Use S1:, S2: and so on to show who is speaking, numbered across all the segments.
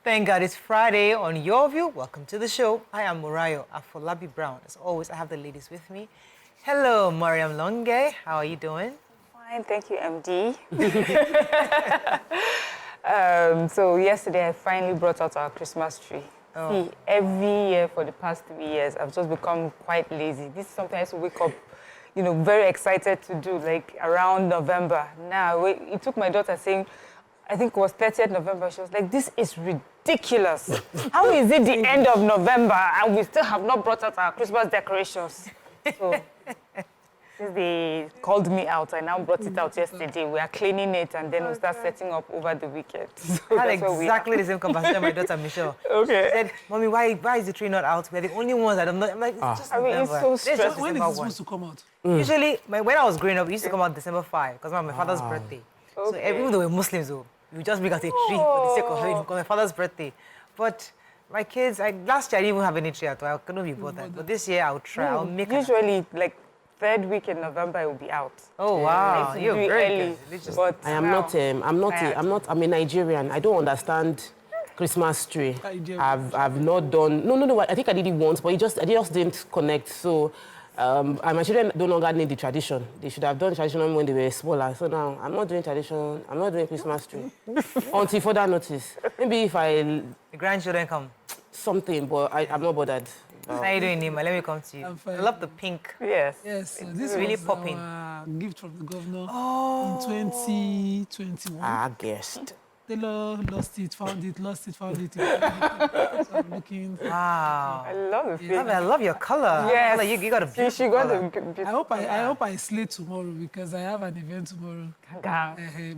S1: Thank God it's Friday on Your View. Welcome to the show. I am Murayo Afolabi Brown. As always, I have the ladies with me. Hello, Mariam Longe. How are you doing?
S2: Fine, thank you, MD. So yesterday I finally brought out our Christmas tree. See, every year for the past 3 years, I've just become quite lazy. This is something I used to wake up, very excited to do, like around November. Now, it took my daughter saying, I think it was 30th November, she was like, this is ridiculous. How is it the end of November and we still have not brought out our Christmas decorations? So, since they called me out, I now brought it out yesterday. We are cleaning it and then we'll start setting up over the weekend. So
S1: I had exactly the same conversation with my daughter, Michelle.
S2: Okay.
S1: She said, Mommy, why is the tree not out? We're the only ones that I'm not. I'm like, it's just November.
S2: It's so stressful.
S3: When is it supposed to come out?
S1: Usually, when I was growing up, it used to come out December 5 because my father's birthday.
S2: Okay.
S1: So even though we're Muslims, we just bring out a tree for the sake of having because my father's birthday. But my kids, last year I didn't even have any tree at all. I couldn't be bothered. But this year I'll try. I'll make it.
S2: Usually, like, third week in November, it will be out.
S1: Oh, wow.
S2: I
S1: You're
S2: do it
S1: very
S2: early,
S1: good.
S2: but
S4: I'm a Nigerian. I don't understand Christmas tree. I've not done, no, I think I did it once, but I just didn't connect. So, my children no longer need the tradition. They should have done tradition when they were smaller. So now, I'm not doing tradition, I'm not doing Christmas tree. Until further notice. Maybe if
S1: The grandchildren come.
S4: something, but I'm not bothered.
S1: How are you doing, Nima? Let me come to you.
S3: I'm fine.
S1: I love the pink.
S2: yes.
S3: Yes, so this
S1: really
S3: was
S1: popping.
S3: our gift from the governor in 2021.
S4: I guessed.
S3: Taylor lost it, found it, lost it, found it. So I'm looking.
S1: Wow.
S2: I love the
S1: I love your color.
S2: Yes.
S1: Color, you got a beautiful
S2: She got
S1: color.
S2: a beautiful
S3: I hope I slay tomorrow because I have an event tomorrow.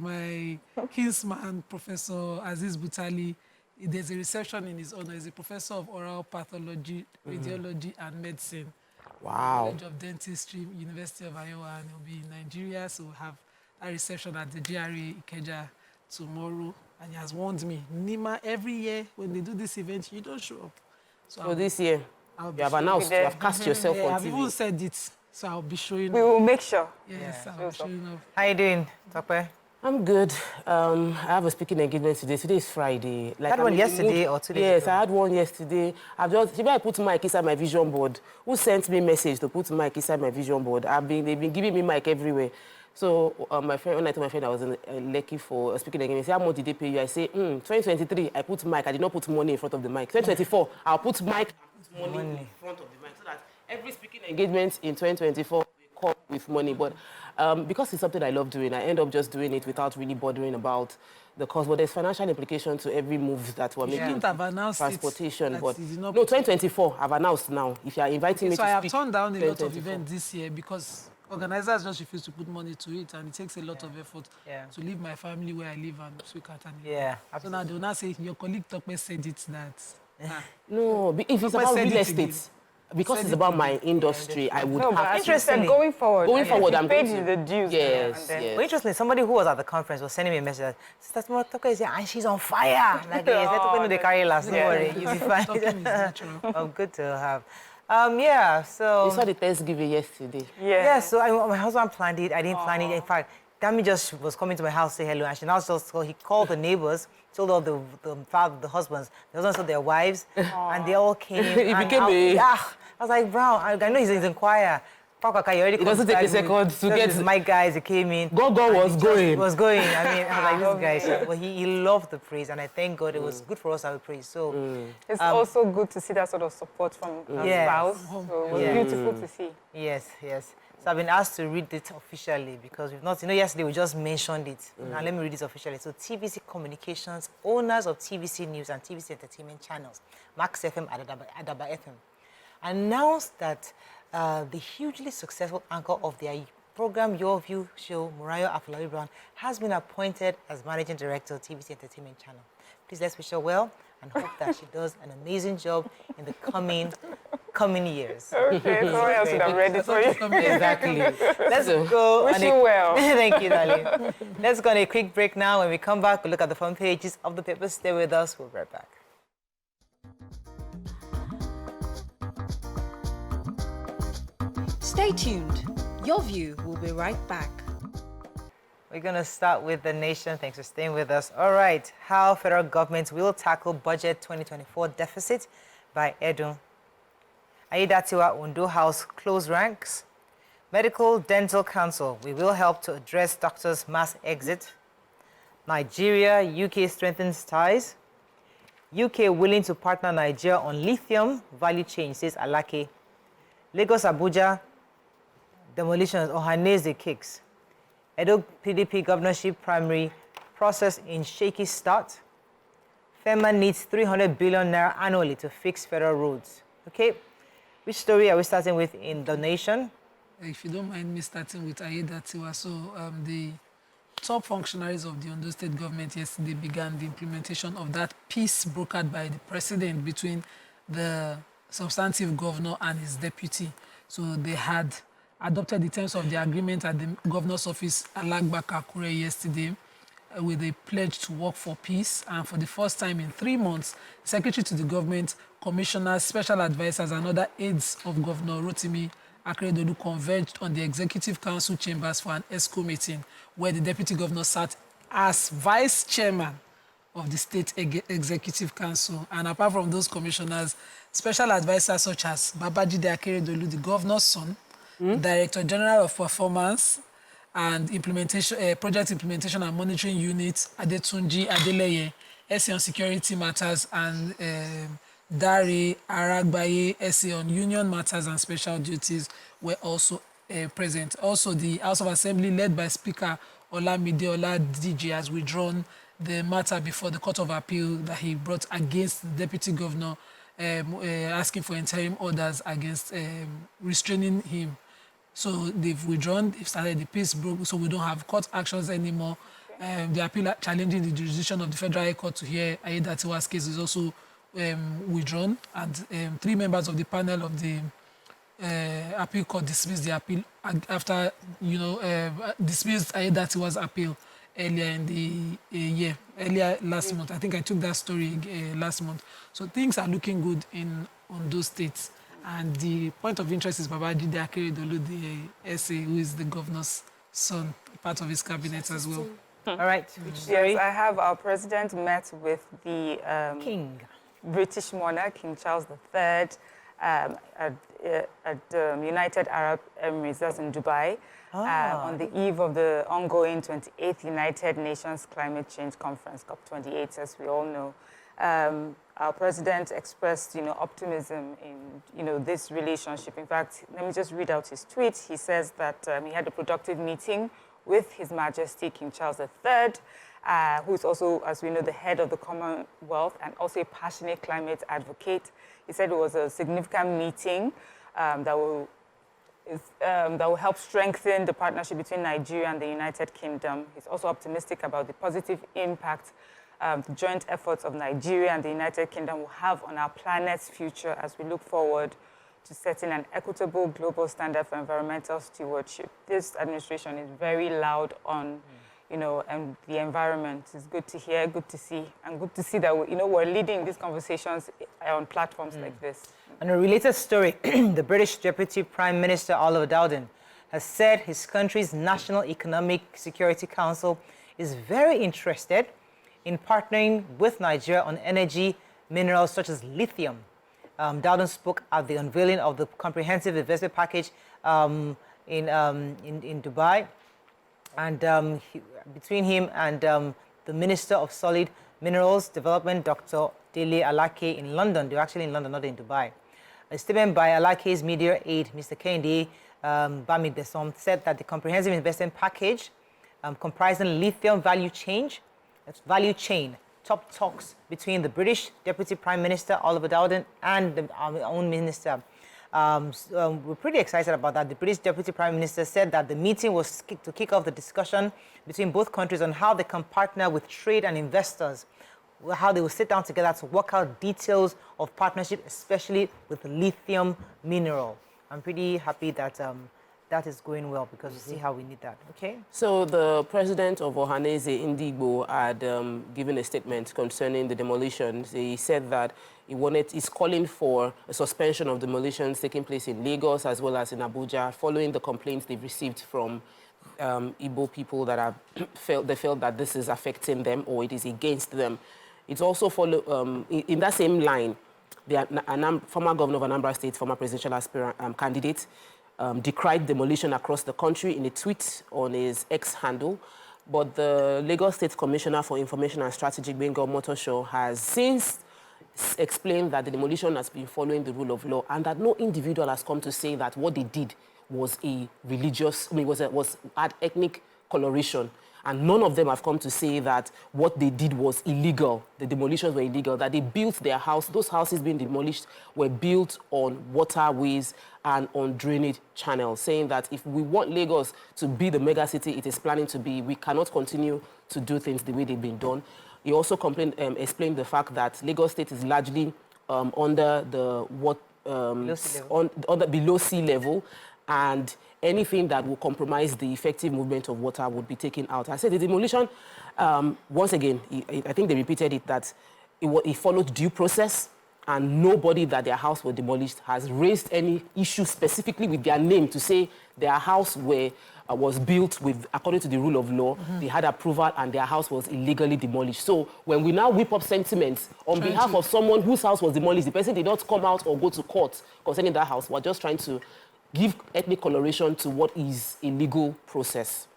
S3: My kinsman, Professor Aziz Butali, there's a reception in his honor. He's a professor of oral pathology, radiology, and medicine.
S4: Wow.
S3: College of Dentistry, University of Iowa, and he'll be in Nigeria. So we'll have a reception at the GRA Ikeja tomorrow. And he has warned me, Nima, every year when they do this event, you don't show up.
S4: So this year,
S3: I'll be
S4: you have
S3: showing
S4: announced, you have cast yourself
S3: Yeah,
S4: on
S3: I've
S4: TV.
S3: even said it, so I'll be showing
S2: We
S3: up.
S2: will make sure.
S3: Yes, I'll be showing up.
S1: How you doing, Tokwe?
S4: I'm good. I have a speaking engagement today. Today is Friday. Like,
S1: Had one yesterday or 2 days
S4: Yes,
S1: ago?
S4: I had one yesterday. I put mic inside my vision board. Who sent me message to put mic inside my vision board? They've been giving me mic everywhere. So my friend, when I told my friend I was in Lekki for a speaking engagement, he said, how much did they pay you? I say, 2023, I put mic. I did not put money in front of the mic. 2024, I'll put mic and put money in front of the mic so that every speaking engagement in 2024 will come with money. But because it's something I love doing, I end up just doing it without really bothering about the cost. But there's financial implication to every move that we're making.
S3: shouldn't have announced
S4: transportation.
S3: it,
S4: But
S3: that you did not
S4: no,
S3: put-
S4: 2024, I've announced now. If you are inviting me
S3: So
S4: to
S3: I have
S4: speak,
S3: turned down a lot of
S4: 2024.
S3: events this year because organizers just refuse to put money to it, and it takes a lot of effort to leave my family where I live and speak at an event.
S1: Yeah,
S3: So now they will not say, your colleague Tokwe said it that.
S4: No, if it's
S3: But
S4: about
S3: said
S4: real
S3: it
S4: estate,
S3: again.
S4: because
S3: Said
S4: it's
S3: it
S4: about my industry, I would
S2: No, but
S4: have
S2: as you said,
S1: Interestingly-
S2: going forward.
S4: Going forward,
S2: you
S4: I'm
S2: paid
S4: going to.
S2: the dues.
S4: Yes,
S2: and then,
S4: yes.
S1: Well, interestingly, somebody who was at the conference was sending me a message that Sister Tokwe is here and she's on fire. Like, yes, Tokwe know they carry last. Don't worry, you'll be
S3: Talking is
S1: fine.
S3: natural.
S1: Oh, good to have. Yeah, so...
S4: You saw the Thanksgiving yesterday.
S1: Yeah, so my husband planned it. I didn't plan it. In fact, Dami just was coming to my house to say hello, and she now just he called the neighbors, told all the husbands, the husbands told their wives, and they all came.
S4: It
S1: and
S4: became
S1: I was like, Brown, I know he's in choir. It
S4: doesn't take a second to get-
S1: my guys. He came in.
S4: God was
S1: and
S4: going.
S1: He was going. I mean, I was like, this guy. Well, he loved the praise, and I thank God it was good for us to have a praise. So.
S2: It's also good to see that sort of support from a
S1: Yes.
S2: spouse. So it was beautiful to see.
S1: Yes, yes. So I've been asked to read it officially because we've not, yesterday we just mentioned it. Now let me read it officially. So TVC Communications, owners of TVC News and TVC Entertainment channels, Max FM, Adaba FM, announced that the hugely successful anchor of their program Your View show, Murayo Afolabi Brown, has been appointed as Managing Director of TVC Entertainment Channel. Please let's wish her well and hope that she does an amazing job in the coming years.
S2: Okay, someone else would have read it for you.
S1: Exactly. Let's go.
S2: Wish you well.
S1: Thank you, darling. Let's go on a quick break now. When we come back, we'll look at the front pages of the papers. Stay with us. We'll be right back.
S5: Stay tuned. Your View will be right back.
S1: We're going to start with The Nation. Thanks for staying with us. All right. How federal government will tackle budget 2024 deficit by Edun. Aiyedatiwa Ondo House close ranks. Medical Dental Council. We will help to address doctors' mass exit. Nigeria, UK strengthens ties. UK willing to partner Nigeria on lithium value chain, says Alake. Lagos Abuja demolitions, Ohaneze kicks. Edo PDP governorship primary process in shaky start. FEMA needs 300 billion naira annually to fix federal roads. Okay, which story are we starting with in The Nation?
S3: If you don't mind me starting with Aiyedatiwa, so the top functionaries of the Ondo State government yesterday began the implementation of that peace brokered by the president between the substantive governor and his deputy. So they had adopted the terms of the agreement at the governor's office, Laide Bakare, yesterday, with a pledge to work for peace. And for the first time in 3 months, secretary to the government, commissioners, special advisors, and other aides of Governor Rotimi Akeredolu converged on the Executive Council chambers for an ESCO meeting, where the Deputy Governor sat as Vice Chairman of the State Executive Council. And apart from those commissioners, special advisors such as Babajide Akeredolu, the Governor's son, Director General of Performance and Project Implementation and Monitoring Unit, Adetunji Adeleye, SA on Security Matters, and Dare Aragbaye, SA on Union Matters and Special Duties, were also present. Also, the House of Assembly, led by Speaker Olamide Oladije, has withdrawn the matter before the Court of Appeal that he brought against the Deputy Governor, asking for interim orders against restraining him. So they've withdrawn, they've started the peace broke, so we don't have court actions anymore. The appeal challenging the jurisdiction of the Federal High Court to hear Aiyedatiwa's case is also withdrawn, and 3 members of the panel of the appeal court dismissed the appeal after, dismissed Aiyedatiwa's appeal earlier in the year, earlier last month. I think I took that story last month. So things are looking good on those states. And the point of interest is Babajide Akeredolu, the SA, who is the governor's son, part of his cabinet as well.
S1: All right.
S2: Yes, I have our president met with the
S1: King.
S2: British monarch, King Charles III, at United Arab Emirates, that's in Dubai, on the eve of the ongoing 28th United Nations Climate Change Conference, COP28, as we all know. Our president expressed, optimism in, this relationship. In fact, let me just read out his tweet. He says that he had a productive meeting with His Majesty King Charles III, who is also, as we know, the head of the Commonwealth and also a passionate climate advocate. He said it was a significant meeting that will help strengthen the partnership between Nigeria and the United Kingdom. He's also optimistic about the positive impact the joint efforts of Nigeria and the United Kingdom will have on our planet's future as we look forward to setting an equitable global standard for environmental stewardship. This administration is very loud on, and the environment. It's good to hear, good to see, and good to see that we're leading these conversations on platforms like this.
S1: On a related story, the British Deputy Prime Minister Oliver Dowden has said his country's National Economic Security Council is very interested in partnering with Nigeria on energy minerals such as lithium. Dowden spoke at the unveiling of the comprehensive investment package in Dubai, and between him and the Minister of Solid Minerals Development, Dr. Dele Alake, in London. They're actually in London, not in Dubai. A statement by Alake's media aide, Mr. Kehinde Bamidesom, said that the comprehensive investment package comprising lithium value chain, top talks between the British Deputy Prime Minister Oliver Dowden and our own minister. We're pretty excited about that. The British Deputy Prime Minister said that the meeting was to kick off the discussion between both countries on how they can partner with trade and investors, how they will sit down together to work out details of partnership, especially with lithium mineral. I'm pretty happy that that is going well because we see how we need that. Okay.
S4: So the president of Ohaneze Indigbo had given a statement concerning the demolitions. He said that he's calling for a suspension of demolitions taking place in Lagos as well as in Abuja following the complaints they've received from Igbo people that have felt that this is affecting them or it is against them. It's also in that same line. The former governor of Anambra State, former presidential aspirant candidate, decried demolition across the country in a tweet on his X handle. But the Lagos State Commissioner for Information and Strategy, Benga Motosho, has since explained that the demolition has been following the rule of law and that no individual has come to say that what they did was a religious, had ethnic coloration. And none of them have come to say that what they did was illegal. The demolitions were illegal, that they built their house. Those houses being demolished were built on waterways and on drainage channels, saying that if we want Lagos to be the mega city it is planning to be, we cannot continue to do things the way they've been done. He also explained the fact that Lagos State is largely under the below sea level, and anything that will compromise the effective movement of water would be taken out. I said the demolition, once again, I think they repeated it, that it followed due process, and nobody that their house was demolished has raised any issue specifically with their name to say their house was built according to the rule of law, they had approval, and their house was illegally demolished. So when we now whip up sentiments on behalf of someone whose house was demolished, the person did not come out or go to court concerning that house. We're just trying to give ethnic coloration to what is a legal process.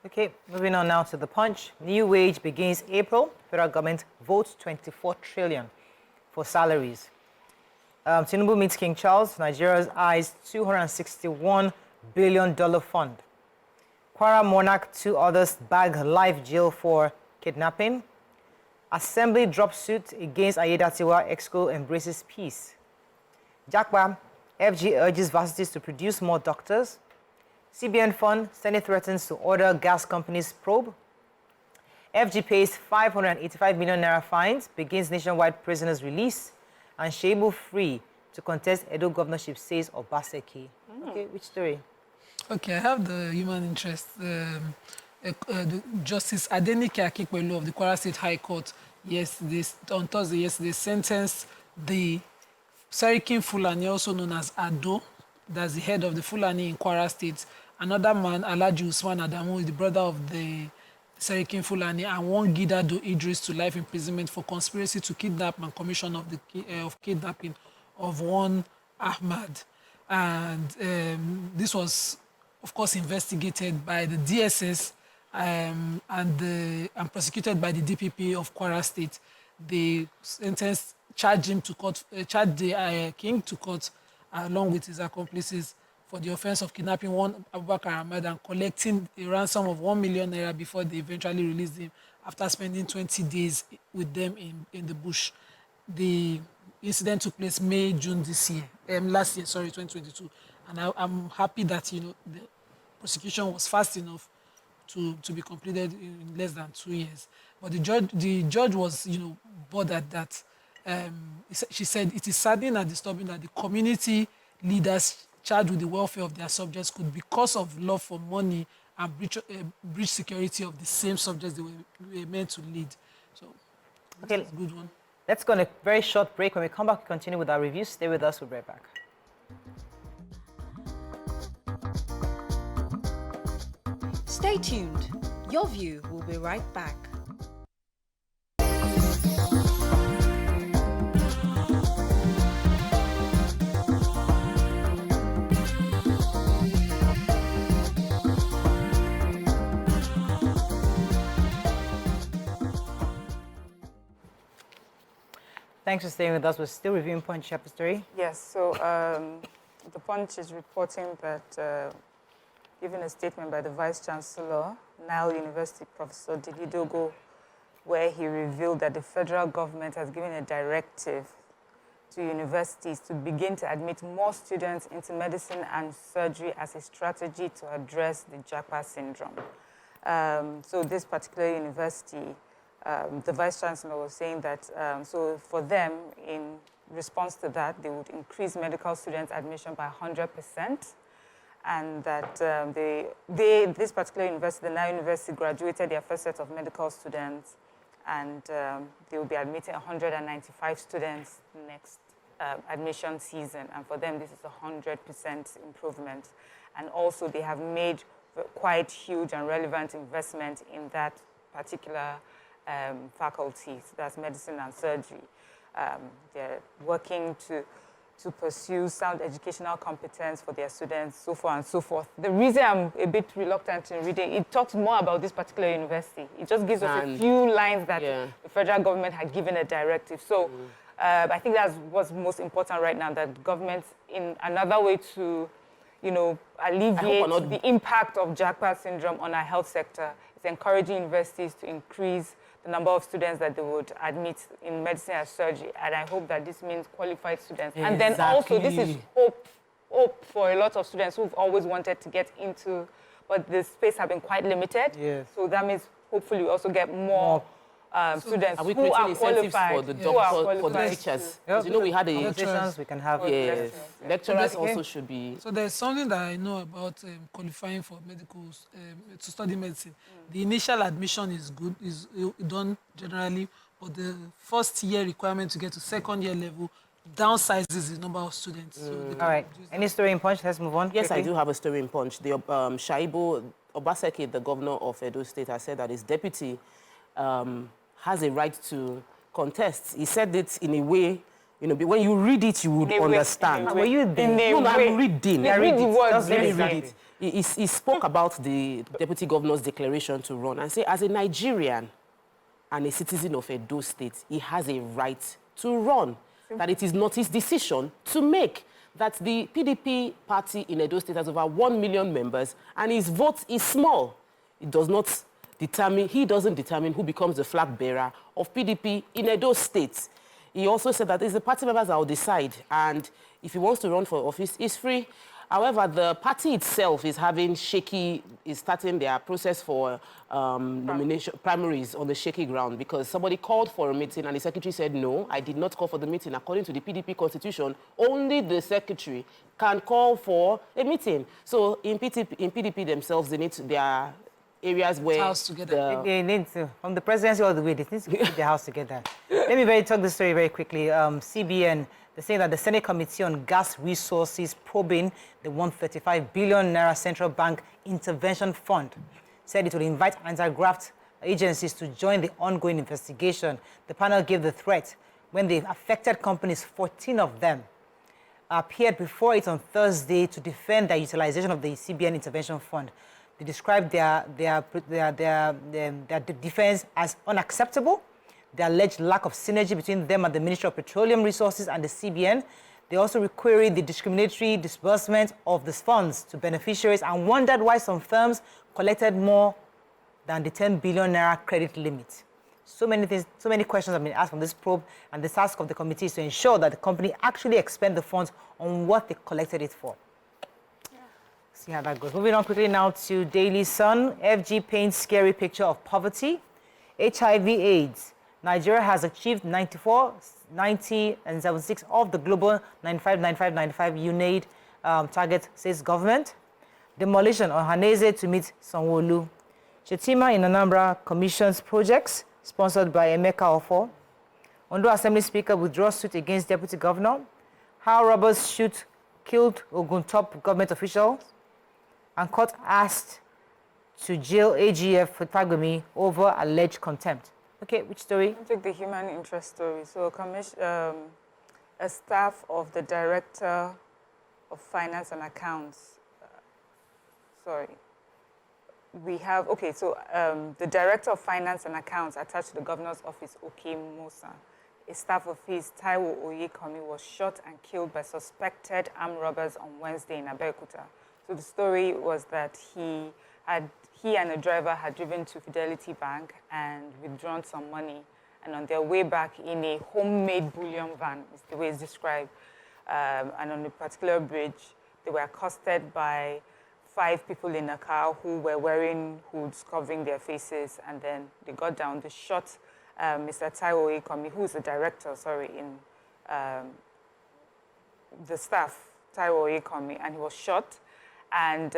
S1: Okay, moving on now to the Punch. New wage begins April. Federal government votes 24 trillion for salaries. Tinubu meets King Charles. Nigeria's eyes $261 billion fund. Kwara monarch, 2 others bag life jail for kidnapping. Assembly drops suit against Ayedatiwa. Exco embraces peace. Jakba, FG urges varsities to produce more doctors. CBN fund, Senate threatens to order gas companies probe. FG pays 585 million naira fines, begins nationwide prisoners release. And Shebu free to contest Edo governorship, says Obaseki. Okay, which story?
S3: Okay, I have the human interest. Justice Adenike Akikpelu of the Kwara State High Court on Thursday sentenced the Serikin Fulani, also known as Ado, that's the head of the Fulani in Kwara State. Another man, Alhaji Usman Adamu, is the brother of the Serikin Fulani, and one Gidado Idris to life imprisonment for conspiracy to kidnap and commission of kidnapping of one Ahmad. And this was, of course, investigated by the DSS and prosecuted by the DPP of Kwara State. They charged him to court, charged the king to court along with his accomplices for the offense of kidnapping one Abubakar Ahmed and collecting a ransom of 1 million naira before they eventually released him after spending 20 days with them in the bush. The incident took place June this year, last year, 2022. And I'm happy that, the prosecution was fast enough to be completed in less than 2 years. But the judge was, bothered that she said it is saddening and disturbing that the community leaders charged with the welfare of their subjects could, because of love for money and breach security of the same subjects they were meant to lead. So, okay, that's a good one.
S1: Let's go on a very short break. When we come back, we continue with our reviews. Stay with us. We'll be right back.
S5: Stay tuned. Your View will be right back.
S1: Thanks for staying with us. We're still reviewing Punch chapter 3.
S2: Yes, so the Punch is reporting that, given a statement by the Vice-Chancellor, Nile University Professor Dilidogo, where he revealed that the federal government has given a directive to universities to begin to admit more students into medicine and surgery as a strategy to address the Japa syndrome. So this particular university, the Vice-Chancellor was saying that, so for them, in response to that, they would increase medical students' admission by 100%, and that this particular university, the Nile University, graduated their first set of medical students, and they will be admitting 195 students next admission season, and for them, this is a 100% improvement. And also, they have made quite huge and relevant investment in that particular faculty. So that's medicine and surgery. They're working to pursue sound educational competence for their students, so far and so forth. The reason I'm a bit reluctant in reading, it talks more about this particular university. It just gives us a few lines that the federal government had given a directive. So I think that's what's most important right now, that government, in another way to, alleviate the impact of jackpot syndrome on our health sector, is encouraging universities to increase the number of students that they would admit in medicine and surgery. And I hope that this means qualified students. And then also, this is hope for a lot of students who've always wanted to get into, but the space have been quite limited.
S1: Yes.
S2: So that means hopefully we also get more students
S4: Are we
S2: who are
S4: creating incentives
S2: qualified,
S4: for the doctors, for the teachers? Because we had a
S1: Conversations we can have.
S4: yes, lecturers also should be.
S3: So there's something that I know about qualifying for to study medicine. The initial admission is good, is done generally, but the first year requirement to get to second year level downsizes the number of students. So
S1: All right. Any story in Punch? Let's move on.
S4: Yes,
S1: quickly.
S4: I do have a story in Punch. The Shaibu Obaseki, the governor of Edo State, has said that his deputy has a right to contest. He said it in a way, when you read it, you would understand.
S1: Were you there?
S4: No, I'm reading.
S2: Read the words.
S1: Just
S4: Let me
S1: exactly.
S4: read it. He spoke about the deputy governor's declaration to run and say, as a Nigerian and a citizen of Edo State, he has a right to run. That it is not his decision to make. That the PDP party in Edo State has over 1 million members and his vote is small. It does not determine, he doesn't determine who becomes the flag bearer of PDP in Edo State. He also said that it's the party members that will decide, and if he wants to run for office, he's free. However, the party itself is starting their process for nomination primaries on the shaky ground, because somebody called for a meeting and the secretary said, no, I did not call for the meeting. According to the PDP constitution, only the secretary can call for a meeting. So in PDP themselves, they need their areas where
S3: house together.
S1: They need to, from the presidency all the way, they need to keep their house together. Let me talk this story very quickly. CBN, they're saying that the Senate Committee on Gas Resources probing the 135 billion naira Central Bank Intervention Fund said it will invite anti-graft agencies to join the ongoing investigation. The panel gave the threat when the affected companies, 14 of them, appeared before it on Thursday to defend their utilization of the CBN Intervention Fund. They described their defense as unacceptable. The alleged lack of synergy between them and the Ministry of Petroleum Resources and the CBN. They also queried the discriminatory disbursement of the funds to beneficiaries and wondered why some firms collected more than the 10 billion naira credit limit. So many things, so many questions have been asked from this probe, and the task of the committee is to ensure that the company actually expend the funds on what they collected it for. See how that goes. Moving on quickly now to Daily Sun. FG paints scary picture of poverty. HIV/AIDS. Nigeria has achieved 94, 90, and 76 of the global 95, 95, 95 UNAID target, says government. Demolition on Haneze to meet Sanwo-Olu. Shetima in Anambra commissions projects sponsored by Emeka Ofo. Ondo Assembly Speaker withdraws suit against Deputy Governor. How robbers killed Ogun top government officials. And court asked to jail AGF for Fagbemi over alleged contempt. Okay, which story?
S2: I'll take the human interest story. So a staff of the Director of Finance and Accounts, the Director of Finance and Accounts attached to the Governor's Office, Oke Musa, a staff of his, Taiwo Oyekomi, was shot and killed by suspected armed robbers on Wednesday in Abeokuta. So the story was that he and a driver had driven to Fidelity Bank and withdrawn some money. And on their way back in a homemade bullion van, is the way it's described, and on a particular bridge, they were accosted by 5 people in a car who were wearing hoods covering their faces. And then they got down, they shot Mr. Taiwo Oyekomi, who is the director, in the staff, Taiwo Oyekomi, and he was shot. And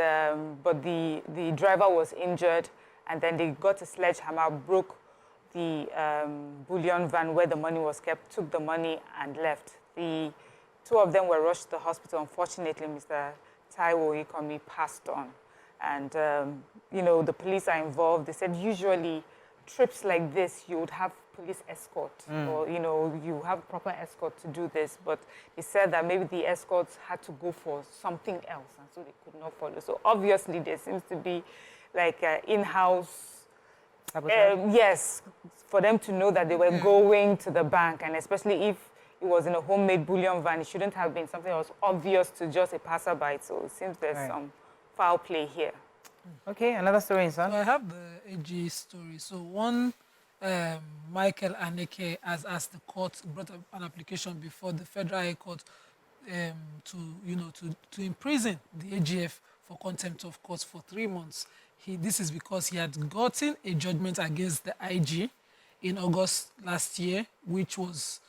S2: but the driver was injured, and then they got a sledgehammer, broke the bullion van where the money was kept, took the money and left. The 2 of them were rushed to the hospital. Unfortunately, Mr. Taiwo Oyekomi passed on. And, you know, the police are involved. They said usually trips like this, you would have police escort or, you know, you have proper escort to do this. But they said that maybe the escorts had to go for something else, and so they could not follow. So obviously there seems to be like in-house, yes, for them to know that they were going to the bank, and especially if it was in a homemade bullion van, it shouldn't have been something that was obvious to just a passerby. So it seems there's some foul play here.
S1: Okay, another story, Insan.
S3: So I have the AG story. So one, Michael Aneke has asked the court, brought up an application before the Federal High Court to imprison the AGF for contempt of court for 3 months. This is because he had gotten a judgment against the IG in August last year, which was,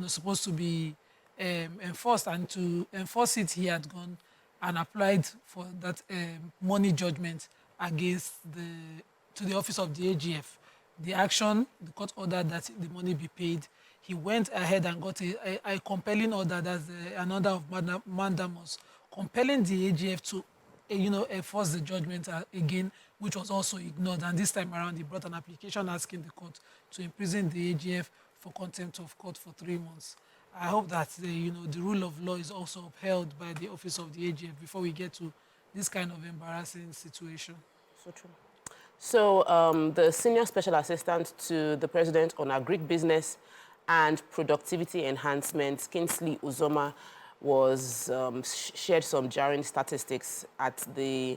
S3: supposed to be enforced. And to enforce it, he had gone and applied for that money judgment against to the office of the AGF. The action, the court ordered that the money be paid. He went ahead and got a compelling order, that's an order of mandamus, compelling the AGF to, enforce the judgment again, which was also ignored. And this time around, he brought an application asking the court to imprison the AGF for contempt of court for 3 months. I hope that the rule of law is also upheld by the office of the AGF before we get to this kind of embarrassing situation.
S4: So true. So the senior special assistant to the president on agric business and productivity enhancement, Kingsley Uzoma, was shared some jarring statistics at the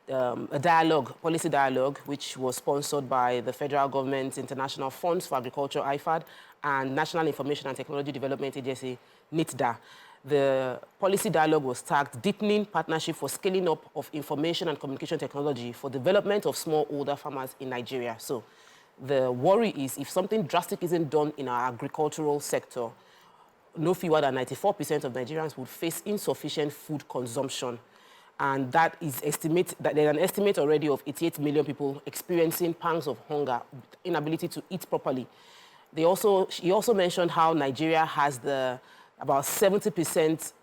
S4: policy dialogue, which was sponsored by the federal government's International Funds for Agriculture, IFAD, and National Information and Technology Development Agency, NITDA. The policy dialogue was tagged Deepening Partnership for Scaling Up of Information and Communication Technology for Development of Smallholder Farmers in Nigeria. So the worry is if something drastic isn't done in our agricultural sector, no fewer than 94% of Nigerians would face insufficient food consumption. And that is there's an estimate already of 88 million people experiencing pangs of hunger, inability to eat properly. He also mentioned how Nigeria has about 70%,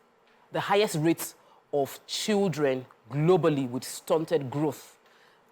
S4: the highest rate of children globally with stunted growth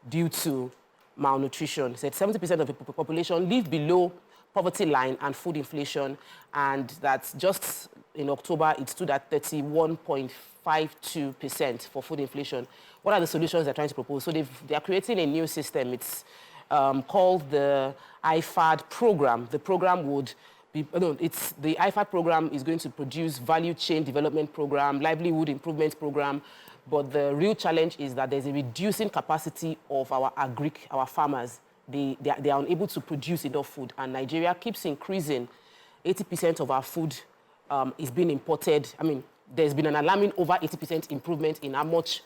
S4: due to malnutrition. He said 70% of the population live below poverty line and food inflation, and that just in October it stood at 31.52% for food inflation. What are the solutions they're trying to propose? So they are creating a new system. It's called the IFAD program. The program would be, the IFAD program is going to produce value chain development program, livelihood improvement program, but the real challenge is that there's a reducing capacity of our farmers. They are unable to produce enough food, and Nigeria keeps increasing. 80% of our food is being imported. I mean, there's been an alarming over 80% improvement in how much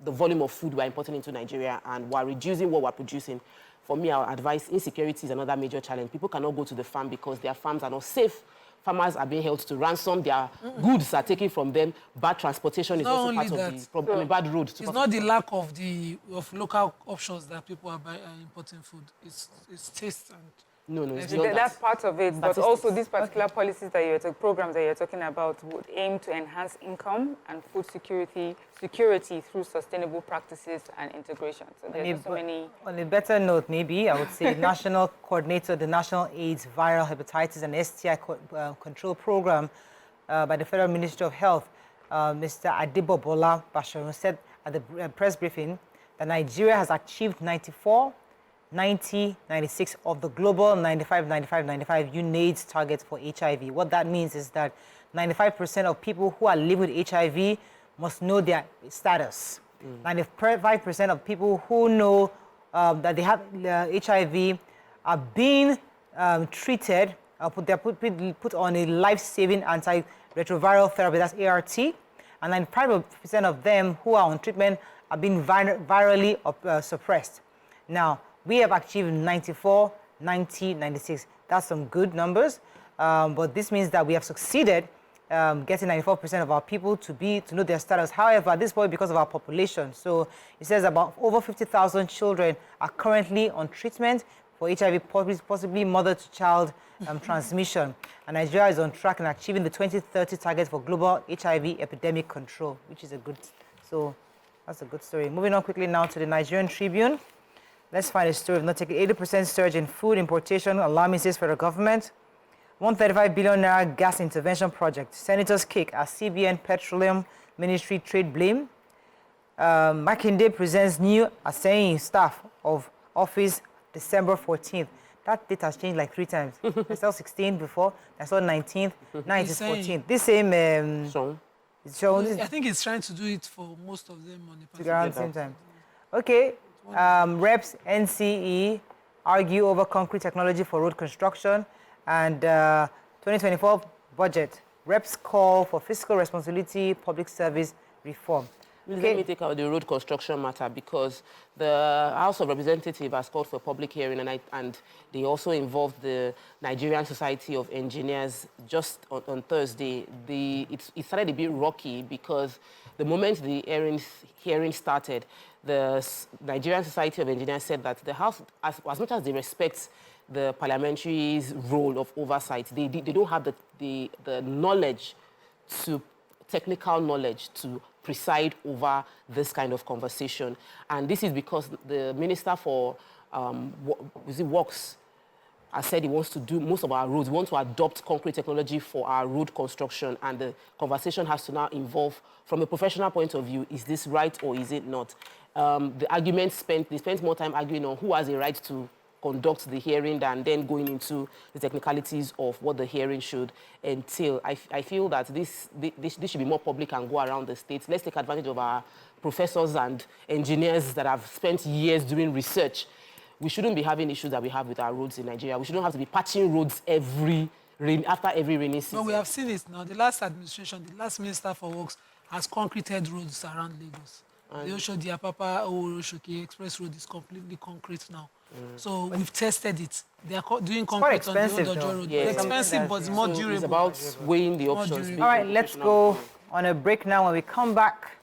S4: the volume of food we're importing into Nigeria, and we're reducing what we're producing. For me, our advice, insecurity is another major challenge. People cannot go to the farm because their farms are not safe. Farmers are being held to ransom. Their goods are taken from them. Bad transportation is also part of the problem. Bad road.
S3: It's not the lack of local options that people are importing food. It's taste and...
S4: No, it's
S2: that's part of it. But also these particular policies that programs that you're talking about would aim to enhance income and food security through sustainable practices and integration. So there's so many...
S1: On a better note, maybe, I would say National Coordinator of the National AIDS, Viral Hepatitis and STI Control Program by the Federal Ministry of Health, Mr. Adebobola Basharun, said at the press briefing that Nigeria has achieved 94, 90, 96 of the global 95 UNAIDS targets for HIV. What that means is that 95% of people who are living with HIV must know their status. 95% of people who know that they have HIV are being treated, they're put on a life-saving antiretroviral therapy, that's ART, and 95% of them who are on treatment are being virally suppressed. Now, we have achieved 94, 90, 96. That's some good numbers, but this means that we have succeeded getting 94% of our people to know their status. However, at this point, because of our population, so it says about over 50,000 children are currently on treatment for HIV, possibly mother-to-child transmission. And Nigeria is on track in achieving the 2030 target for global HIV epidemic control, which is a good... So That's a good story. Moving on quickly now to the Nigerian Tribune. Let's find a story of not taking 80% surge in food importation, alarming says federal government. 135 billion naira gas intervention project. Senators kick as CBN Petroleum Ministry trade blame. Makinde presents new Aseyin staff of office December 14th. That date has changed like 3 times. I saw 16 before, I saw 19th, now it is 14th. This same...
S3: So I think he's trying to do it for most of them on the
S1: around the same time. Okay. Reps NCE argue over concrete technology for road construction, and 2024 budget. Reps call for fiscal responsibility, public service reform.
S4: Let me take out the road construction matter, because the House of Representatives has called for a public hearing, and they also involved the Nigerian Society of Engineers just on Thursday. It started a bit rocky because the moment the hearing started, the Nigerian Society of Engineers said that the House, as much as they respect the parliamentary's role of oversight, they don't have the knowledge, technical knowledge to preside over this kind of conversation. And this is because the Minister for Works has said he wants to do most of our roads. We want to adopt concrete technology for our road construction, and the conversation has to now involve, from a professional point of view, is this right or is it not? The argument they spent more time arguing on who has a right to conduct the hearing than then going into the technicalities of what the hearing should entail. I feel that this should be more public and go around the states. Let's take advantage of our professors and engineers that have spent years doing research. We shouldn't be having issues that we have with our roads in Nigeria. We shouldn't have to be patching roads after every rainy season.
S3: No, we have seen it now. The last administration, the last Minister for Works has concreted roads around Lagos. The Oshodi-Apapa Oworo-Shoki Express Road is completely concrete now. So we've tested it. They are doing concrete on the Odojo Road.
S4: Yeah,
S3: it's expensive, but it's more durable.
S4: It's about weighing the options.
S1: All right, let's go on a break now. When we come back,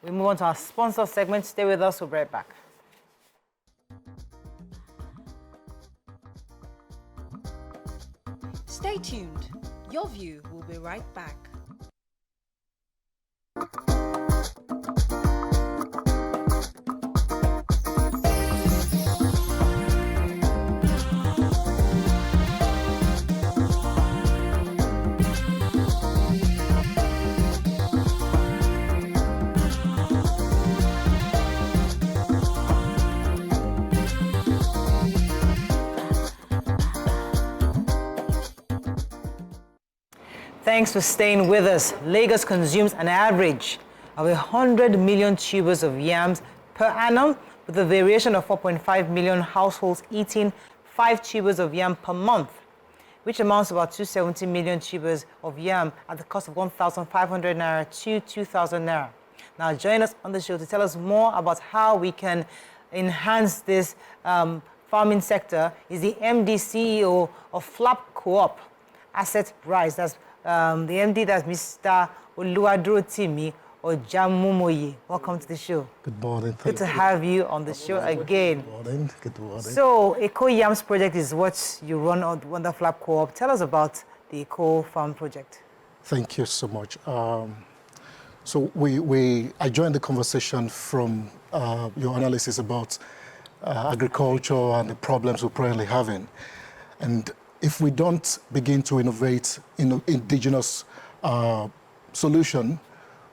S1: we move on to our sponsor segment. Stay with us. We'll be right back.
S5: Stay tuned. Your View will be right back.
S1: Thanks for staying with us. Lagos consumes an average of 100 million tubers of yams per annum, with a variation of 4.5 million households eating 5 tubers of yam per month, which amounts to about 270 million tubers of yam at the cost of 1,500 naira to 2,000 naira. Now, join us on the show to tell us more about how we can enhance this farming sector is the MD CEO of Flap Co-op Asset Rise. That's the MD, that's Mr. Oluwadurotimi Ojamumoye. Welcome to the show.
S6: Good morning.
S1: Good to have you on the show again.
S6: Good morning. Good morning.
S1: So, Eco Yams project is what you run on the Flap Co-op. Tell us about the Eco Farm project.
S6: Thank you so much. So I joined the conversation from your analysis about agriculture and the problems we're currently having. And if we don't begin to innovate in indigenous solution,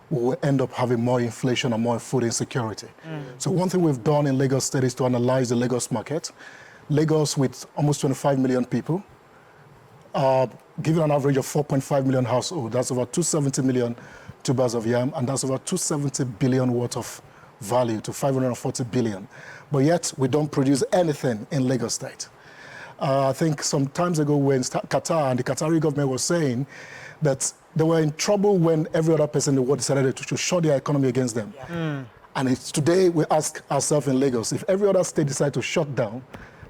S6: we will end up having more inflation and more food insecurity. So one thing we've done in Lagos State is to analyze the Lagos market. Lagos, with almost 25 million people, giving an average of 4.5 million households, that's over 270 million tubers of yam, and that's over 270 billion worth of value to 540 billion. But yet, we don't produce anything in Lagos State. I think some times ago when Qatar and the Qatari government was saying that they were in trouble when every other person in the world decided to shut their economy against them. And today we ask ourselves in Lagos, if every other state decides to shut down,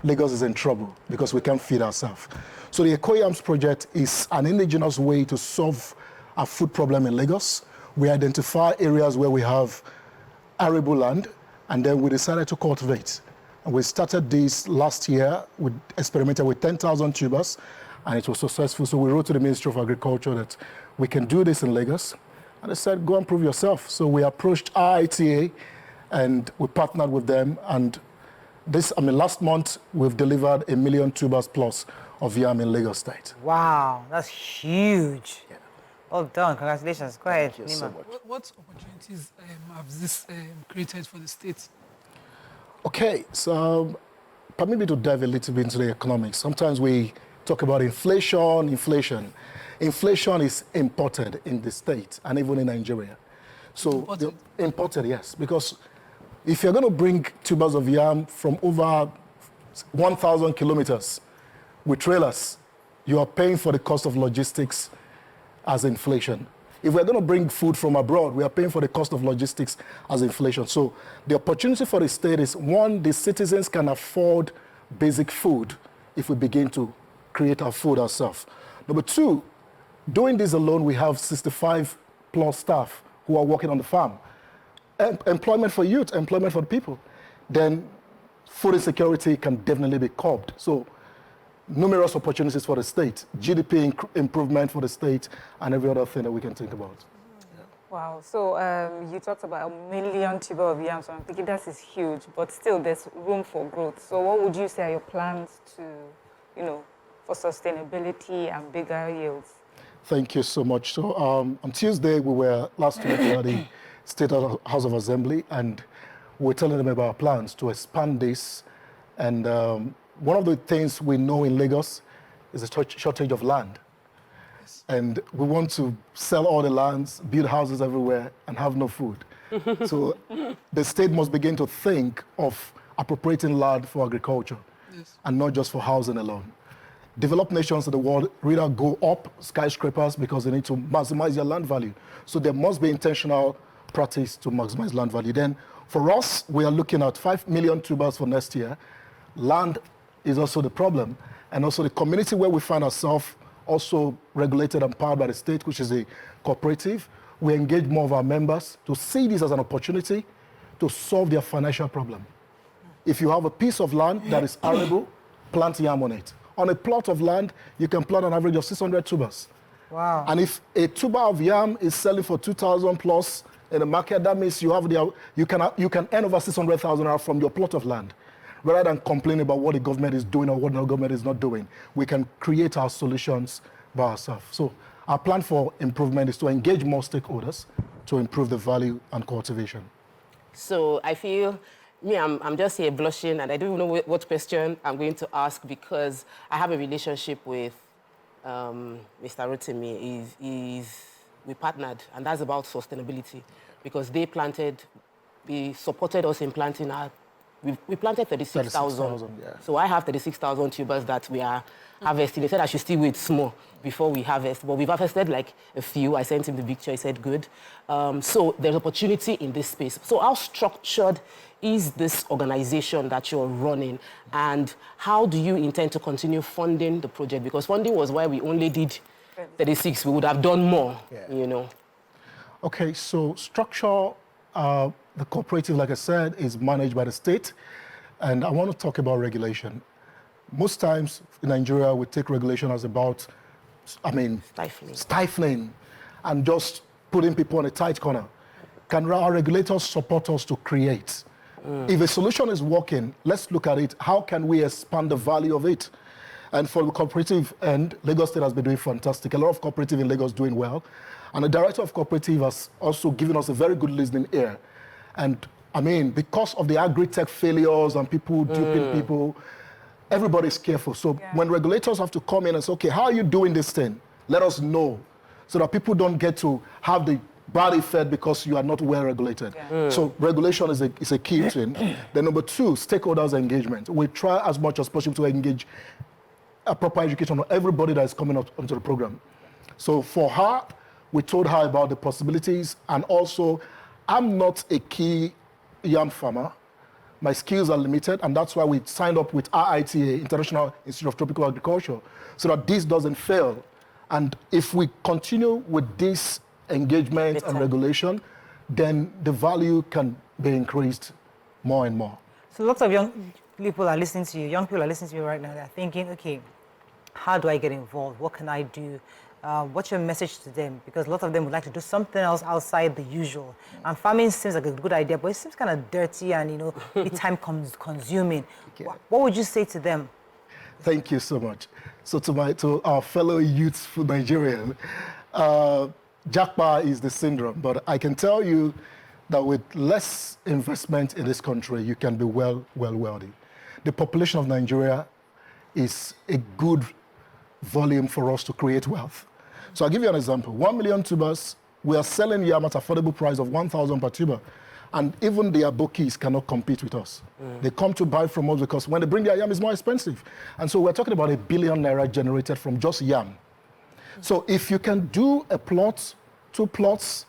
S6: Lagos is in trouble because we can't feed ourselves. So the Eco Yams project is an indigenous way to solve our food problem in Lagos. We identify areas where we have arable land, and then we decided to cultivate. We started this last year. We experimented with 10,000 tubers, and it was successful. So we wrote to the Ministry of Agriculture that we can do this in Lagos. And they said, go and prove yourself. So we approached RITA and we partnered with them. And last month, we've delivered 1 million tubers plus of yam in Lagos State.
S1: Wow, that's huge.
S6: Yeah.
S1: Well done. Congratulations. Go ahead,
S6: Thank you
S1: Nima.
S6: so much.
S3: What opportunities have this created for the state?
S6: Okay, so permit me to dive a little bit into the economics. Sometimes we talk about inflation. Inflation is imported in the state and even in Nigeria. So imported, yes, because if you're going to bring tubers of yam from over 1,000 kilometers with trailers, you are paying for the cost of logistics as inflation. If we're going to bring food from abroad, we are paying for the cost of logistics as inflation. So the opportunity for the state is, one, the citizens can afford basic food if we begin to create our food ourselves. Number two, doing this alone, we have 65 plus staff who are working on the farm. Employment for youth, employment for the people. Then food insecurity can definitely be curbed. So numerous opportunities for the state, GDP improvement for the state, and every other thing that we can think about. Yeah.
S2: Wow. So you talked about 1 million tuber of yam, so I'm thinking that is huge, but still there's room for growth. So what would you say are your plans to, for sustainability and bigger yields?
S6: Thank you so much. So on Tuesday, last week we were at the State House of Assembly, and we were telling them about our plans to expand this. And one of the things we know in Lagos is a shortage of land. Yes. And we want to sell all the lands, build houses everywhere, and have no food. So the state must begin to think of appropriating land for agriculture, yes, and not just for housing alone. Developed nations in the world rather go up skyscrapers because they need to maximize their land value. So there must be intentional practice to maximize land value. Then for us, we are looking at 5 million tubers for next year. Land is also the problem. And also the community where we find ourselves, also regulated and powered by the state, which is a cooperative. We engage more of our members to see this as an opportunity to solve their financial problem. If you have a piece of land that is arable, plant yam on it. On a plot of land, you can plant an average of 600 tubers.
S1: Wow.
S6: And if a tuber of yam is selling for 2,000 plus in the market, that means you can earn over 600,000 from your plot of land. Rather than complaining about what the government is doing or what the government is not doing, we can create our solutions by ourselves. So our plan for improvement is to engage more stakeholders to improve the value and cultivation.
S4: So I feel, I'm just here blushing, and I don't even know what question I'm going to ask, because I have a relationship with Mr. Rotimi. We partnered, and that's about sustainability, because they supported us in planting we planted 36,000.
S6: Yeah.
S4: So I have 36,000 tubers that we are harvesting. They said I should still wait small before we harvest, but we've harvested like a few. I sent him the picture, he said good. So there's opportunity in this space. So how structured is this organization that you're running, and how do you intend to continue funding the project? Because funding was why we only did 36. We would have done more,
S6: Okay, so structure, the cooperative, like I said, is managed by the state. And I want to talk about regulation. Most times in Nigeria, we take regulation as about, stifling and just putting people in a tight corner. Can our regulators support us to create? If a solution is working, let's look at it. How can we expand the value of it? And for the cooperative end, Lagos State has been doing fantastic. A lot of cooperative in Lagos doing well. And the director of cooperative has also given us a very good listening ear. And because of the agri-tech failures and people duping people, everybody's careful. So when regulators have to come in and say, okay, how are you doing this thing? Let us know, so that people don't get to have the bad effect because you are not well regulated. So regulation is a key thing. Then number two, stakeholders engagement. We try as much as possible to engage a proper education on everybody that is coming up onto the program. So for her, we told her about the possibilities, and also I'm not a key yam farmer. My skills are limited, and that's why we signed up with RITA, International Institute of Tropical Agriculture, so that this doesn't fail. And if we continue with this engagement and regulation, then the value can be increased more and more.
S1: So lots of young people are listening to you right now. They're thinking, okay, how do I get involved? What can I do? what's your message to them? Because a lot of them would like to do something else outside the usual. And farming seems like a good idea, but it seems kind of dirty and, you know, time consuming.
S6: Okay.
S1: What would you say to them?
S6: Thank you so much. So to our fellow youthful Nigerian, Japa is the syndrome, but I can tell you that with less investment in this country, you can be wealthy. The population of Nigeria is a good volume for us to create wealth. So I'll give you an example. 1 million tubers, we are selling yam at affordable price of 1,000 per tuber. And even the abokis cannot compete with us. They come to buy from us because when they bring their yam, it's more expensive. And so we're talking about ₦1 billion generated from just yam. So if you can do a plot, 2 plots,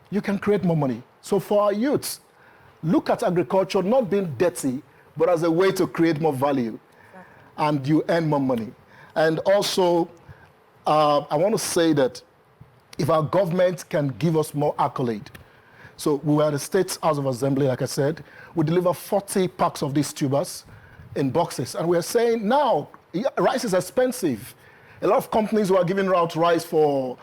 S6: you can create more money. So for our youths, look at agriculture not being dirty, but as a way to create more value. And you earn more money. And also, I want to say that if our government can give us more accolade. So we were at the State House of Assembly, like I said. We deliver 40 packs of these tubers in boxes. And we're saying now, rice is expensive. A lot of companies who are giving out rice for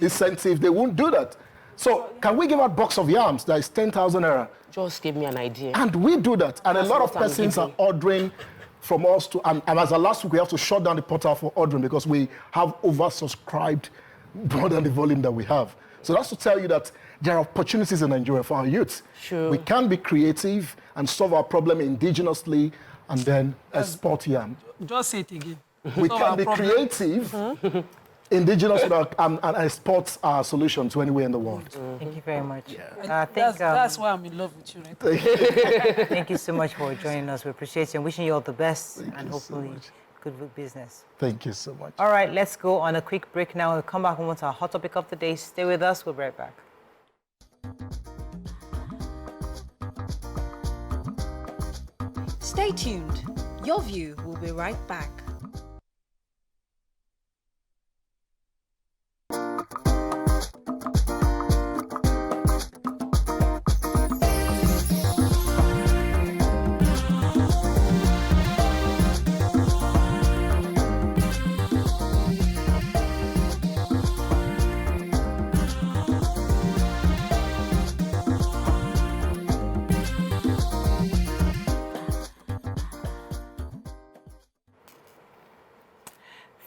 S6: incentive, they won't do that. So can we give out a box of yams that is 10,000 naira?
S4: Just give me an idea.
S6: And we do that. And
S4: That's
S6: a lot of
S4: what I'm
S6: persons are
S4: giving.
S6: ordering from us to, and as of last week, we have to shut down the portal for ordering because we have oversubscribed more than the volume that we have. So that's to tell you that there are opportunities in Nigeria for our youth.
S4: Sure.
S6: We can be creative and solve our problem indigenously and then export yam.
S3: Just say it again.
S6: We
S3: Solve
S6: can
S3: our
S6: be
S3: problem.
S6: creative, indigenous, and export our solution to anywhere in the world.
S1: Thank you very much.
S3: That's why I'm in love with you, right?
S1: Thank you so much for joining us. We appreciate you and wishing you all the best and hopefully good business.
S6: Thank you so much.
S1: All right, let's go on a quick break now. We'll come back and to our hot topic of the day. Stay with us. We'll be right back.
S5: Stay tuned. Your View will be right back.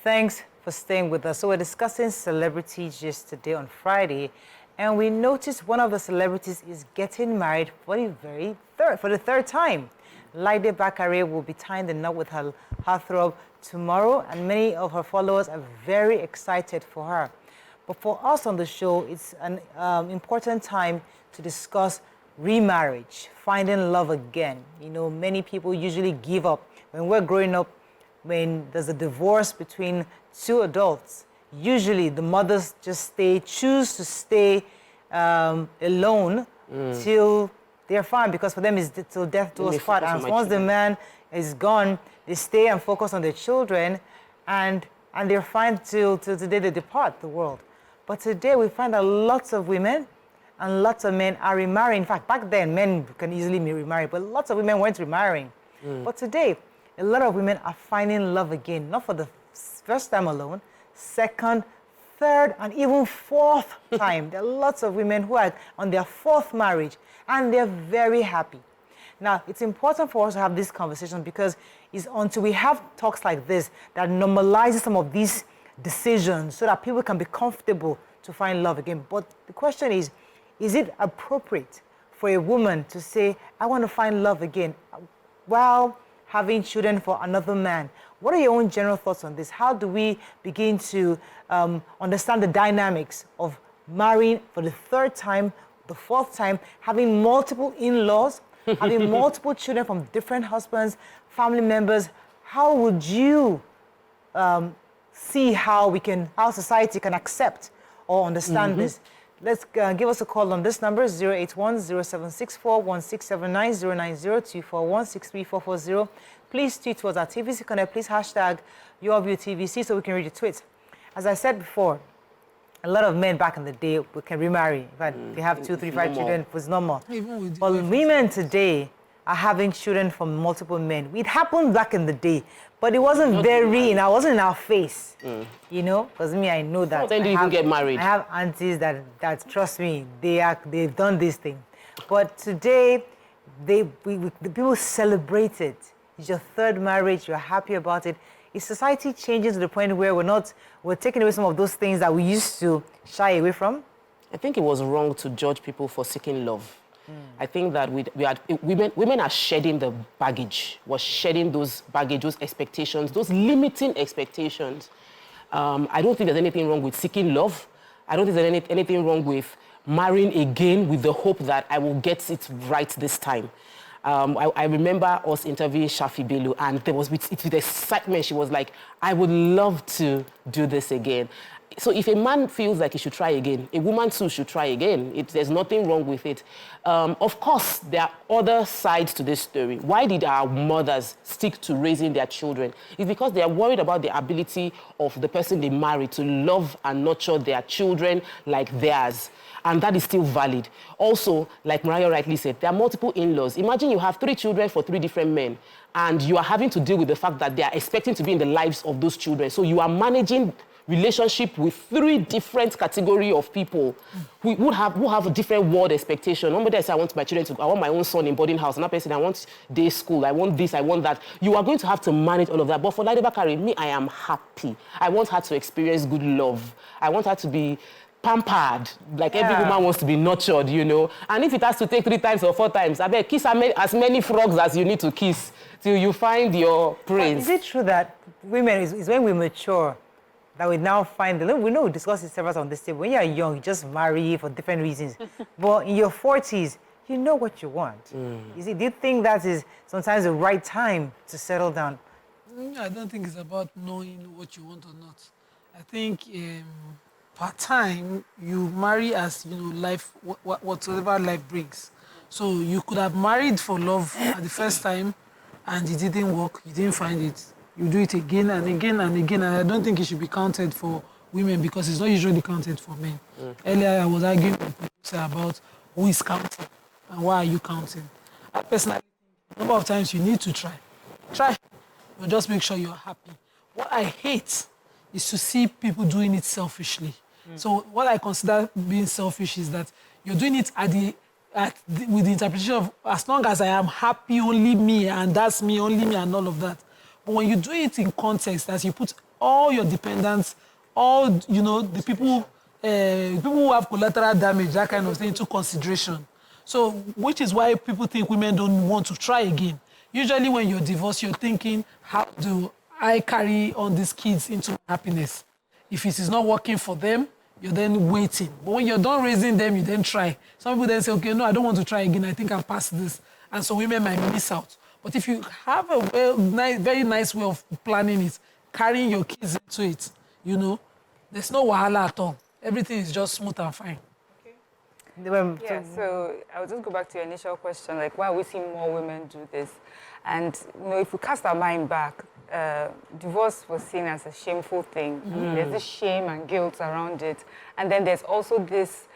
S1: Thanks for staying with us. So we're discussing celebrities just today on Friday, and we noticed one of the celebrities is getting married for the third time. Laide Bakare will be tying the knot with her heartthrob tomorrow, and many of her followers are very excited for her. But for us on the show, it's an important time to discuss remarriage, finding love again. You know, many people usually give up. When we're growing up, when there's a divorce between 2 adults, usually the mothers just choose to stay alone till they're fine, because for them it's till death do us part. And once the man is gone, they stay and focus on their children, and they're fine till the day they depart the world. But today we find that lots of women and lots of men are remarrying. In fact, back then men can easily remarry, but lots of women weren't remarrying. But today, a lot of women are finding love again, not for the first time alone, second, third, and even 4th time. There are lots of women who are on their 4th marriage, and they're very happy. Now, it's important for us to have this conversation because it's until we have talks like this that normalizes some of these decisions so that people can be comfortable to find love again. But the question is it appropriate for a woman to say, I want to find love again, while having children for another man? What are your own general thoughts on this? How do we begin to understand the dynamics of marrying for the 3rd time, the 4th time, having multiple in-laws, having multiple children from different husbands, family members? How would you see how society can accept or understand this? Let's give us a call on this number, 081-0764-1679, 090-241-63440. Please tweet to us at TVC Connect. Please hashtag YourViewTVC so we can read your tweets. As I said before, a lot of men back in the day can remarry. In fact, they have 2, 3, 5 children, it was normal. But women today, are having children from multiple men. It happened back in the day, but it wasn't wasn't in our face, you know, because me, I know that.
S4: Then do you even get married?
S1: I have aunties that trust me, they've done this thing. But today, the people celebrate it. It's your third marriage, you're happy about it. Is society changing to the point where we're taking away some of those things that we used to shy away from?
S4: I think it was wrong to judge people for seeking love. I think that women are shedding the baggage. We're shedding those baggage, those expectations, those limiting expectations. I don't think there's anything wrong with seeking love. I don't think there's anything wrong with marrying again with the hope that I will get it right this time. I remember us interviewing Shafi Bello, and there was with excitement, she was like, I would love to do this again. So if a man feels like he should try again, a woman too should try again. There's nothing wrong with it. Of course, there are other sides to this story. Why did our mothers stick to raising their children? It's because they are worried about the ability of the person they marry to love and nurture their children like theirs. And that is still valid. Also, like Mariah rightly said, there are multiple in-laws. Imagine you have 3 children for 3 different men, and you are having to deal with the fact that they are expecting to be in the lives of those children. So you are managing relationship with 3 different category of people who have a different world expectation. Somebody says, I want my children to, I want my own son in boarding house. Another person, I want day school, I want this, I want that. You are going to have to manage all of that. But for Laide Bakare, me, I am happy. I want her to experience good love. I want her to be pampered, like every woman wants to be nurtured, you know. And if it has to take 3 times or 4 times, I bet kiss as many frogs as you need to kiss till you find your prince.
S1: Is it true that women, is when we mature, that we now find, we know we discussed it several times on this table, when you're young, you just marry for different reasons. But in your 40s, you know what you want. Do you think that is sometimes the right time to settle down?
S3: I don't think it's about knowing what you want or not. I think per time, you marry as, you know, life, whatsoever life brings. So you could have married for love at the first time and it didn't work, you didn't find it. You do it again and again and again, and I don't think it should be counted for women because it's not usually counted for men. Earlier, I was arguing with people about who is counting and why are you counting. I personally think a number of times you need to try. Try, but just make sure you're happy. What I hate is to see people doing it selfishly. So what I consider being selfish is that you're doing it with the interpretation of as long as I am happy, only me, and that's me, only me, and all of that. But when you do it in context, as you put all your dependents, all, you know, the people who have collateral damage, that kind of thing, into consideration. So, which is why people think women don't want to try again. Usually when you're divorced, you're thinking, how do I carry on these kids into happiness? If it is not working for them, you're then waiting. But when you're done raising them, you then try. Some people then say, okay, no, I don't want to try again. I think I'll pass this. And so women might miss out. But if you have a very nice way of planning it, carrying your kids into it, you know, there's no wahala at all. Everything is just smooth and fine.
S2: Yeah, so I'll just go back to your initial question, like, why are we seeing more women do this? And, you know, if we cast our mind back, divorce was seen as a shameful thing. I mean, there's this shame and guilt around it. And then there's also this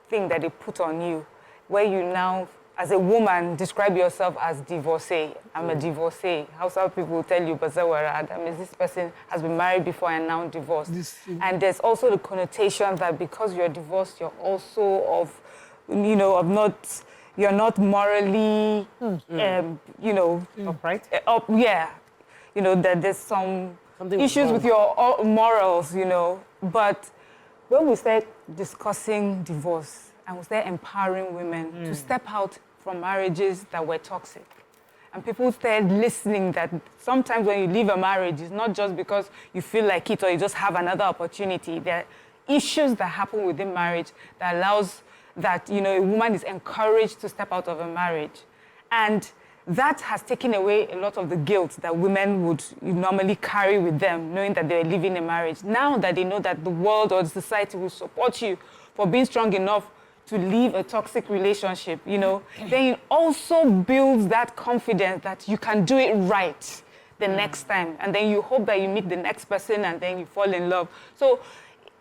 S2: thing that they put on you, where you now, as a woman, describe yourself as divorcee. I'm a divorcee. How some people will tell you, Bazawara, I mean, this person has been married before and now divorced. And there's also the connotation that because you're divorced, you're also you know, you're not morally, you know,
S1: upright.
S2: Yeah. You know, that there's something issues with your morals, you know. But when we start discussing divorce and we start empowering women to step out from marriages that were toxic, and people started listening that sometimes when you leave a marriage, it's not just because you feel like it or you just have another opportunity. There are issues that happen within marriage that allows that, you know, a woman is encouraged to step out of a marriage. And that has taken away a lot of the guilt that women would normally carry with them, knowing that they're living a marriage. Now that they know that the world or the society will support you for being strong enough to leave a toxic relationship, you know, then it also builds that confidence that you can do it right the next time. And then you hope that you meet the next person and then you fall in love. So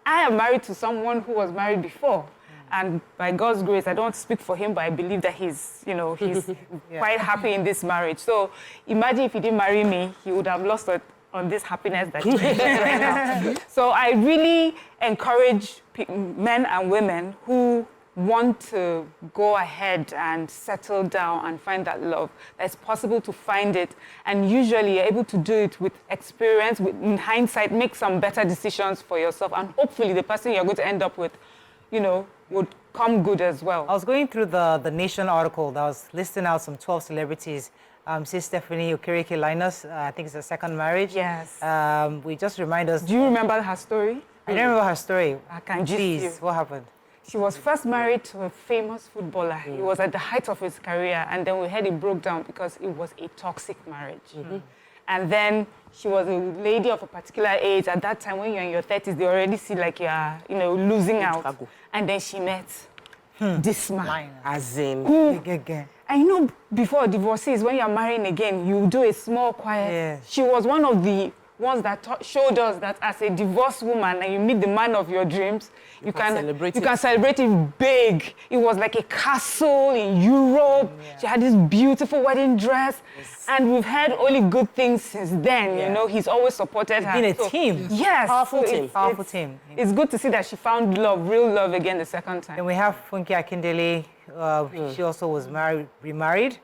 S2: I am married to someone who was married before. And by God's grace, I don't speak for him, but I believe that he's quite happy in this marriage. So imagine if he didn't marry me, he would have lost on this happiness that he's right now. So I really encourage men and women who want to go ahead and settle down and find that love, that it's possible to find it, and usually you're able to do it with experience, in hindsight, make some better decisions for yourself, and hopefully the person you're going to end up with, would come good as well.
S1: I was going through the Nation article that was listing out some 12 celebrities. Sis Stephanie Okereke-Linus, I think it's her second marriage.
S2: Yes.
S1: We just remind us.
S2: Do you remember her story?
S1: I don't remember her story.
S2: I can gist
S1: Please,
S2: you.
S1: what happened?
S2: She was first married to a famous footballer. He was at the height of his career, and then we heard it broke down because it was a toxic marriage. And then she was a lady of a particular age. At that time, when you're in your 30s, they already see like you're, losing out. And then she met this man.
S4: As in...
S2: And before divorces, when you're marrying again, you do a small quiet.
S1: Yeah.
S2: She was one of the ones that showed us that as a divorced woman and you meet the man of your dreams, you can celebrate it big. It was like a castle in Europe. Yeah. She had this beautiful wedding dress. Yes. And we've heard only good things since then. He's always supported her.
S1: Been a team.
S2: Yes.
S4: Powerful team.
S1: Powerful team.
S2: It's good to see that she found love, real love again the second time.
S1: And we have Funke Akindele. She also was remarried.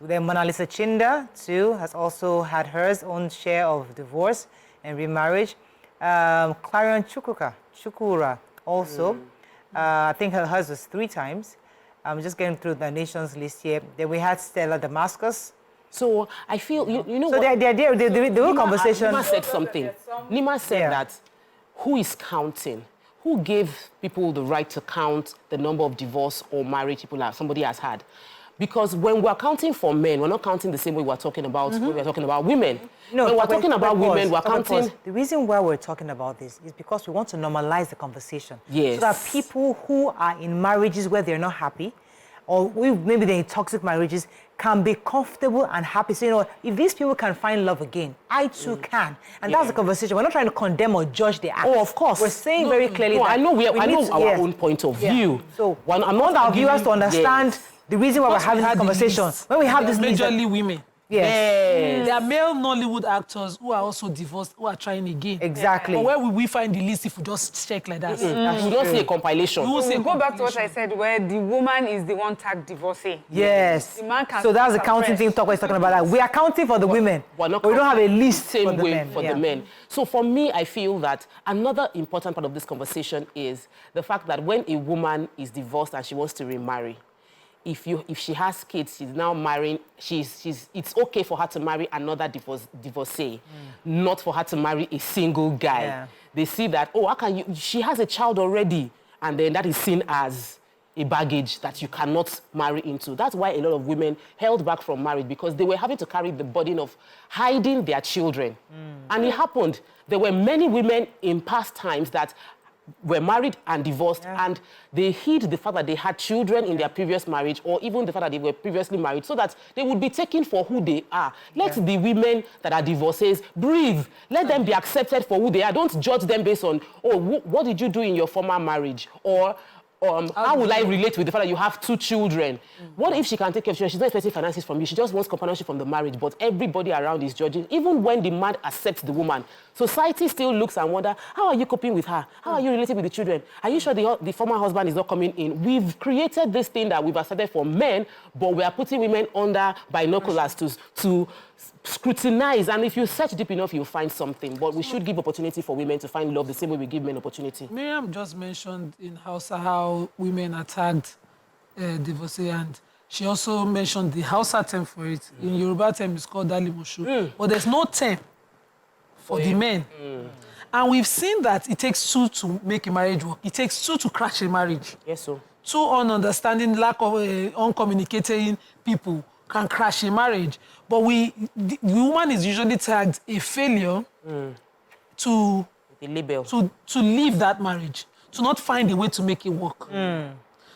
S1: Then Mona Lisa Chinda, too, has also had her own share of divorce and remarriage. Clarion Chukura, also. I think hers was 3 times. I'm just getting through the nation's list here. Then we had Stella Damascus.
S4: So I feel, you know
S1: so
S4: what?
S1: the whole conversation...
S4: Nima said something. Nima said that, who is counting? Who gave people the right to count the number of divorce or marriage somebody has had? Because when we're counting for men, we're not counting the same way we're talking about when we're talking about women.
S1: No,
S4: when we're talking about women, we're counting...
S1: The reason why we're talking about this is because we want to normalize the conversation.
S4: Yes.
S1: So that people who are in marriages where they're not happy, or maybe they're in toxic marriages, can be comfortable and happy. So, if these people can find love again, I too can. And that's the conversation. We're not trying to condemn or judge the act.
S4: Oh, of course.
S1: We're saying very clearly that
S4: I know our own point of view.
S1: So,
S4: I'm
S1: I want our viewers to understand the reason why we're having this conversation. When we have this
S3: majorly women.
S1: Yes.
S3: There are male Nollywood actors who are also divorced, who are trying again.
S1: Exactly.
S3: But where will we find the list if we just check like that?
S4: We don't see a compilation.
S2: We'll go back to what I said, where the woman is the one tagged divorcee.
S1: Yes.
S2: The man can
S1: so that's the counting thing Toko is talking about. That. We are counting for the women. We don't have a list
S4: same
S1: for
S4: way
S1: the men.
S4: for the men. So for me, I feel that another important part of this conversation is the fact that when a woman is divorced and she wants to remarry, if she has kids, she's now marrying, it's okay for her to marry another divorcee, not for her to marry a single guy.
S1: Yeah.
S4: They see that, she has a child already, and then that is seen as a baggage that you cannot marry into. That's why a lot of women held back from marriage, because they were having to carry the burden of hiding their children. And it happened. There were many women in past times that were married and divorced, and they hid the fact that they had children in their previous marriage, or even the fact that they were previously married, so that they would be taken for who they are. Let the women that are divorcees breathe. Let them be accepted for who they are. Don't judge them based on, what did you do in your former marriage? Or how will I relate with the fact that you have 2 children? What if she can take care of children? She's not expecting finances from you. She just wants companionship from the marriage, but everybody around is judging. Even when the man accepts the woman, society still looks and wonder, how are you coping with her? How are you relating with the children? Are you sure the former husband is not coming in? We've created this thing that we've accepted for men, but we are putting women under binoculars to scrutinize. And if you search deep enough, you'll find something. But we should give opportunity for women to find love the same way we give men opportunity.
S3: Miriam just mentioned in Hausa how women are tagged divorcee, and she also mentioned the Hausa term for it. In Yoruba term, it's called dalimoshu. But there's no term for the men. And we've seen that it takes 2 to make a marriage work. It takes 2 to crash a marriage.
S4: Yes, sir.
S3: 2 ununderstanding, lack of uncommunicating people can crash a marriage. But the woman is usually tagged a failure to leave that marriage, to not find a way to make it work.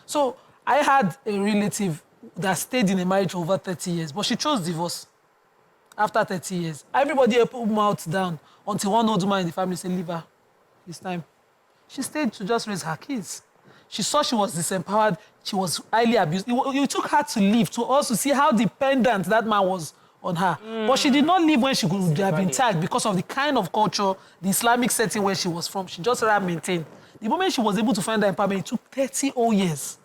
S3: So I had a relative that stayed in a marriage for over 30 years, but she chose divorce after 30 years. Everybody put mouth down until one old man in the family said, leave her, it's time. She stayed to just raise her kids. she saw she was disempowered, she was highly abused. It took her to leave to also see how dependent that man was on her. But she did not leave when she could have been tagged because of the kind of culture, the Islamic setting where she was from. She just rather maintained. The moment she was able to find her empowerment, it took 30 whole years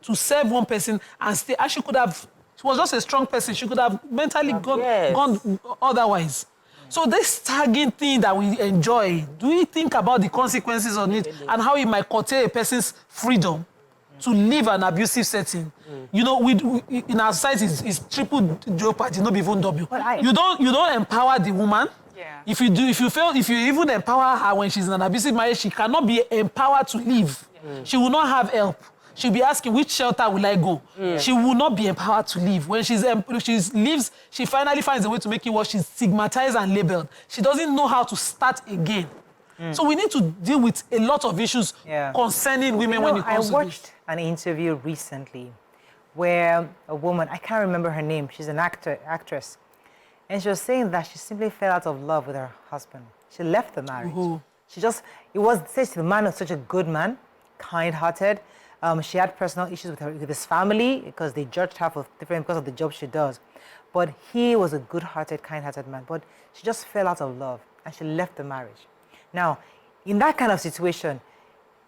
S3: to serve one person and stay. And she could have, she was just a strong person. She could have mentally gone otherwise. So this tagging thing that we enjoy, do we think about the consequences on it and how it might curtail a person's freedom to leave an abusive setting? You know, we in our society, it's triple jeopardy, not even double. You don't empower the woman.
S2: Yeah.
S3: If you even empower her when she's in an abusive marriage, she cannot be empowered to leave. She will not have help. She'll be asking, which shelter will I go? She will not be empowered to leave. When she leaves, she finally finds a way to make it work. She's stigmatized and labeled. She doesn't know how to start again. So we need to deal with a lot of issues concerning women when it comes to this.
S1: I watched an interview recently where a woman, I can't remember her name, she's an actress, and she was saying that she simply fell out of love with her husband. She left the marriage. The man was such a good man, kind-hearted. She had personal issues with his family because they judged her for different because of the job she does. But he was a good-hearted, kind-hearted man. But she just fell out of love and she left the marriage. Now, in that kind of situation,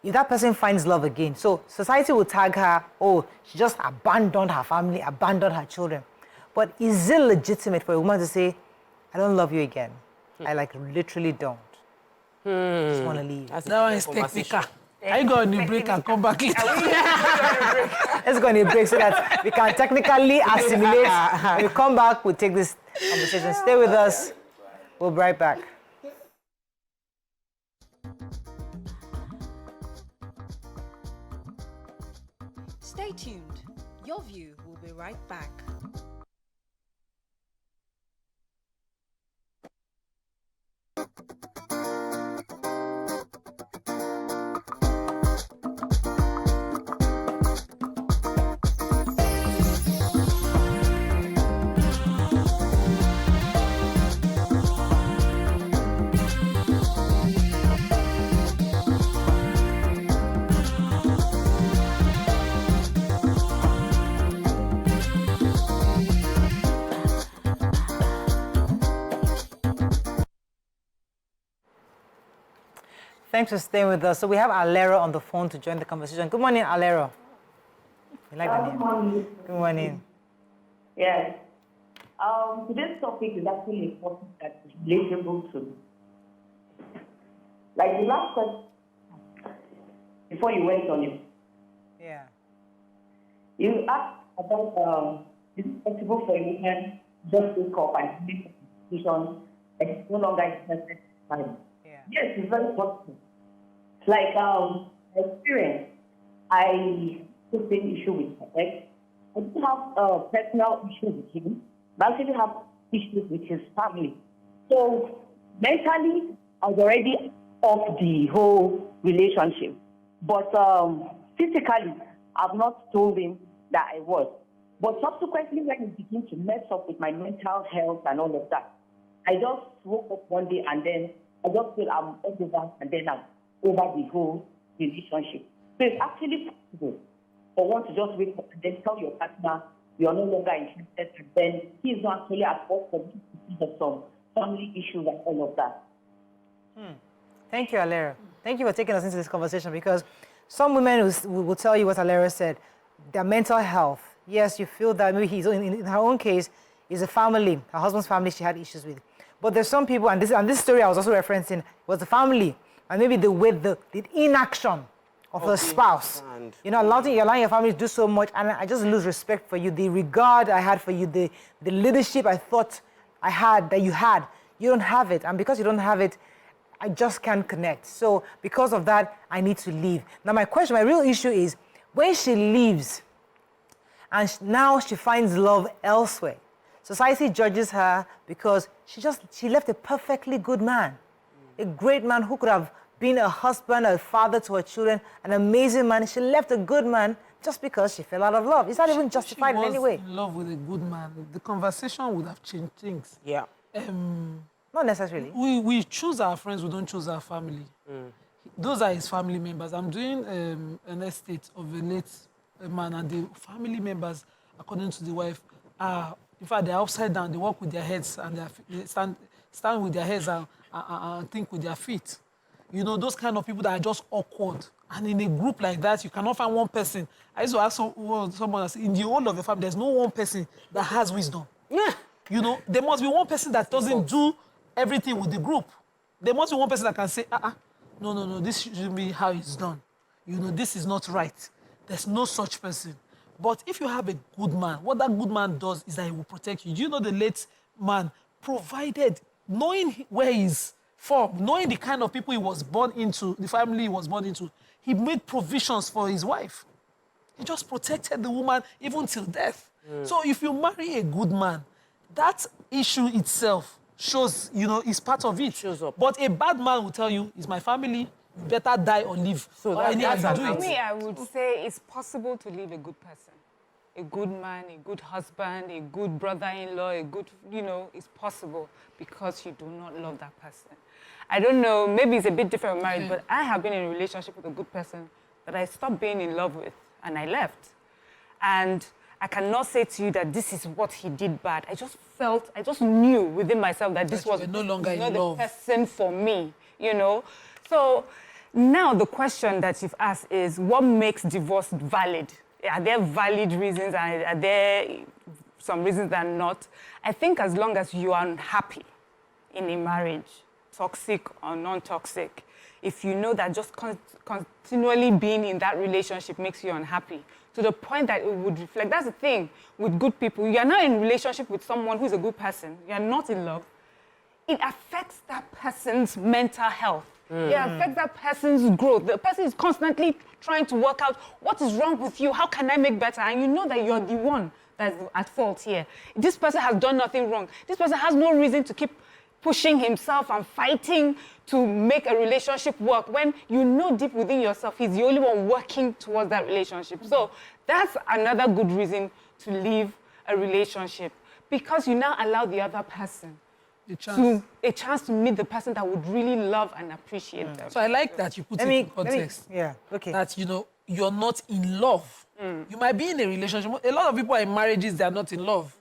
S1: if that person finds love again, so society will tag her, oh, she just abandoned her family, abandoned her children. But is it legitimate for a woman to say, I don't love you again? I literally don't. I just want to leave.
S3: That one is technical. I go on a break and come back later.
S1: Let's go on a break so that we can technically assimilate. When we come back, we'll take this conversation. Stay with us. We'll be right back.
S5: Stay tuned. Your View will be right back.
S1: Thanks for staying with us. So we have Alero on the phone to join the conversation. Good morning, Alero. You like that name?
S7: Good morning.
S1: Good morning.
S7: Yes. Today's topic is actually important that is relatable to. Like the last question, before you went on it.
S1: Yeah.
S7: You asked about is it possible for a woman just wake up and make a decision that is no longer interested in time?
S1: Yeah.
S7: Yes, it's very possible. Like experience, I took the issue with my ex. I didn't have personal issues with him, but I actually have issues with his family. So mentally, I was already off the whole relationship. But physically, I've not told him that I was. But subsequently, when it began to mess up with my mental health and all of that, I just woke up one day and then I just feel I'm over and then I'm over the whole relationship. So it's actually possible for one to just wake up and then tell your partner you're no longer interested, and then he's not actually at fault for because of some family issues and all of that.
S1: Thank you, Alera. Thank you for taking us into this conversation, because some women will tell you what Alera said, their mental health. Yes, you feel that maybe in her own case, is a family, her husband's family she had issues with. But there's some people, and this story I was also referencing, was the family, and maybe the inaction of the spouse. You know, allowing your family to do so much, and I just lose respect for you. The regard I had for you, the leadership I thought I had, that you had, you don't have it. And because you don't have it, I just can't connect. So because of that, I need to leave. Now my real issue is, when she leaves, and now she finds love elsewhere, society judges her because she left a perfectly good man, a great man who could have been a husband, a father to her children, an amazing man. She left a good man just because she fell out of love. Is that even justified in any way?
S3: In love with a good man, the conversation would have changed things.
S4: Yeah.
S1: Not necessarily.
S3: We choose our friends, we don't choose our family. those are his family members. I'm doing an estate of a late man, and the family members, according to the wife, are, in fact, they're upside down. They walk with their heads and they stand with their heads and think with their feet. You know, those kind of people that are just awkward. And in a group like that, you cannot find one person. I used to ask someone else, in the whole of the family, there's no one person that has wisdom.
S4: Yeah.
S3: You know, there must be one person that doesn't do everything with the group. There must be one person that can say, no, this shouldn't be how it's done. You know, this is not right. There's no such person. But if you have a good man, what that good man does is that he will protect you. Do you know the late man provided, knowing where he's from, knowing the kind of people he was born into, the family he was born into, he made provisions for his wife. He just protected the woman even till death. So if you marry a good man, that issue itself shows, you know, is part of it.
S4: Shows up.
S3: But a bad man will tell you, it's my family, you better die or live.
S4: So
S3: or anyhow
S4: that's
S3: you do
S2: For me,
S3: it.
S2: I would say it's possible to leave a good person. A good man, a good husband, a good brother-in-law, a good, you know, it's possible because you do not love that person. I don't know, maybe it's a bit different with marriage, but I have been in a relationship with a good person that I stopped being in love with and I left. And I cannot say to you that this is what he did bad. I just knew within myself that this was
S3: no longer in
S2: not
S3: love.
S2: the person for me, you know? So now the question that you've asked is, what makes divorce valid? Are there valid reasons and are there some reasons that are not? I think as long as you are unhappy in a marriage, toxic or non-toxic, if you know that just continually being in that relationship makes you unhappy, to the point that it would reflect. That's the thing with good people. You are not in a relationship with someone who's a good person. You are not in love. It affects that person's mental health. It affects that person's growth. The person is constantly trying to work out what is wrong with you, how can I make better? And you know that you're the one that's at fault here. This person has done nothing wrong. This person has no reason to keep pushing himself and fighting to make a relationship work when you know deep within yourself he's the only one working towards that relationship. So that's another good reason to leave a relationship, because you now allow the other person a chance to meet the person that would really love and appreciate them.
S3: So I like that you put it in context. That, you know, you're not in love. You might be in a relationship. A lot of people are in marriages, they are not in love.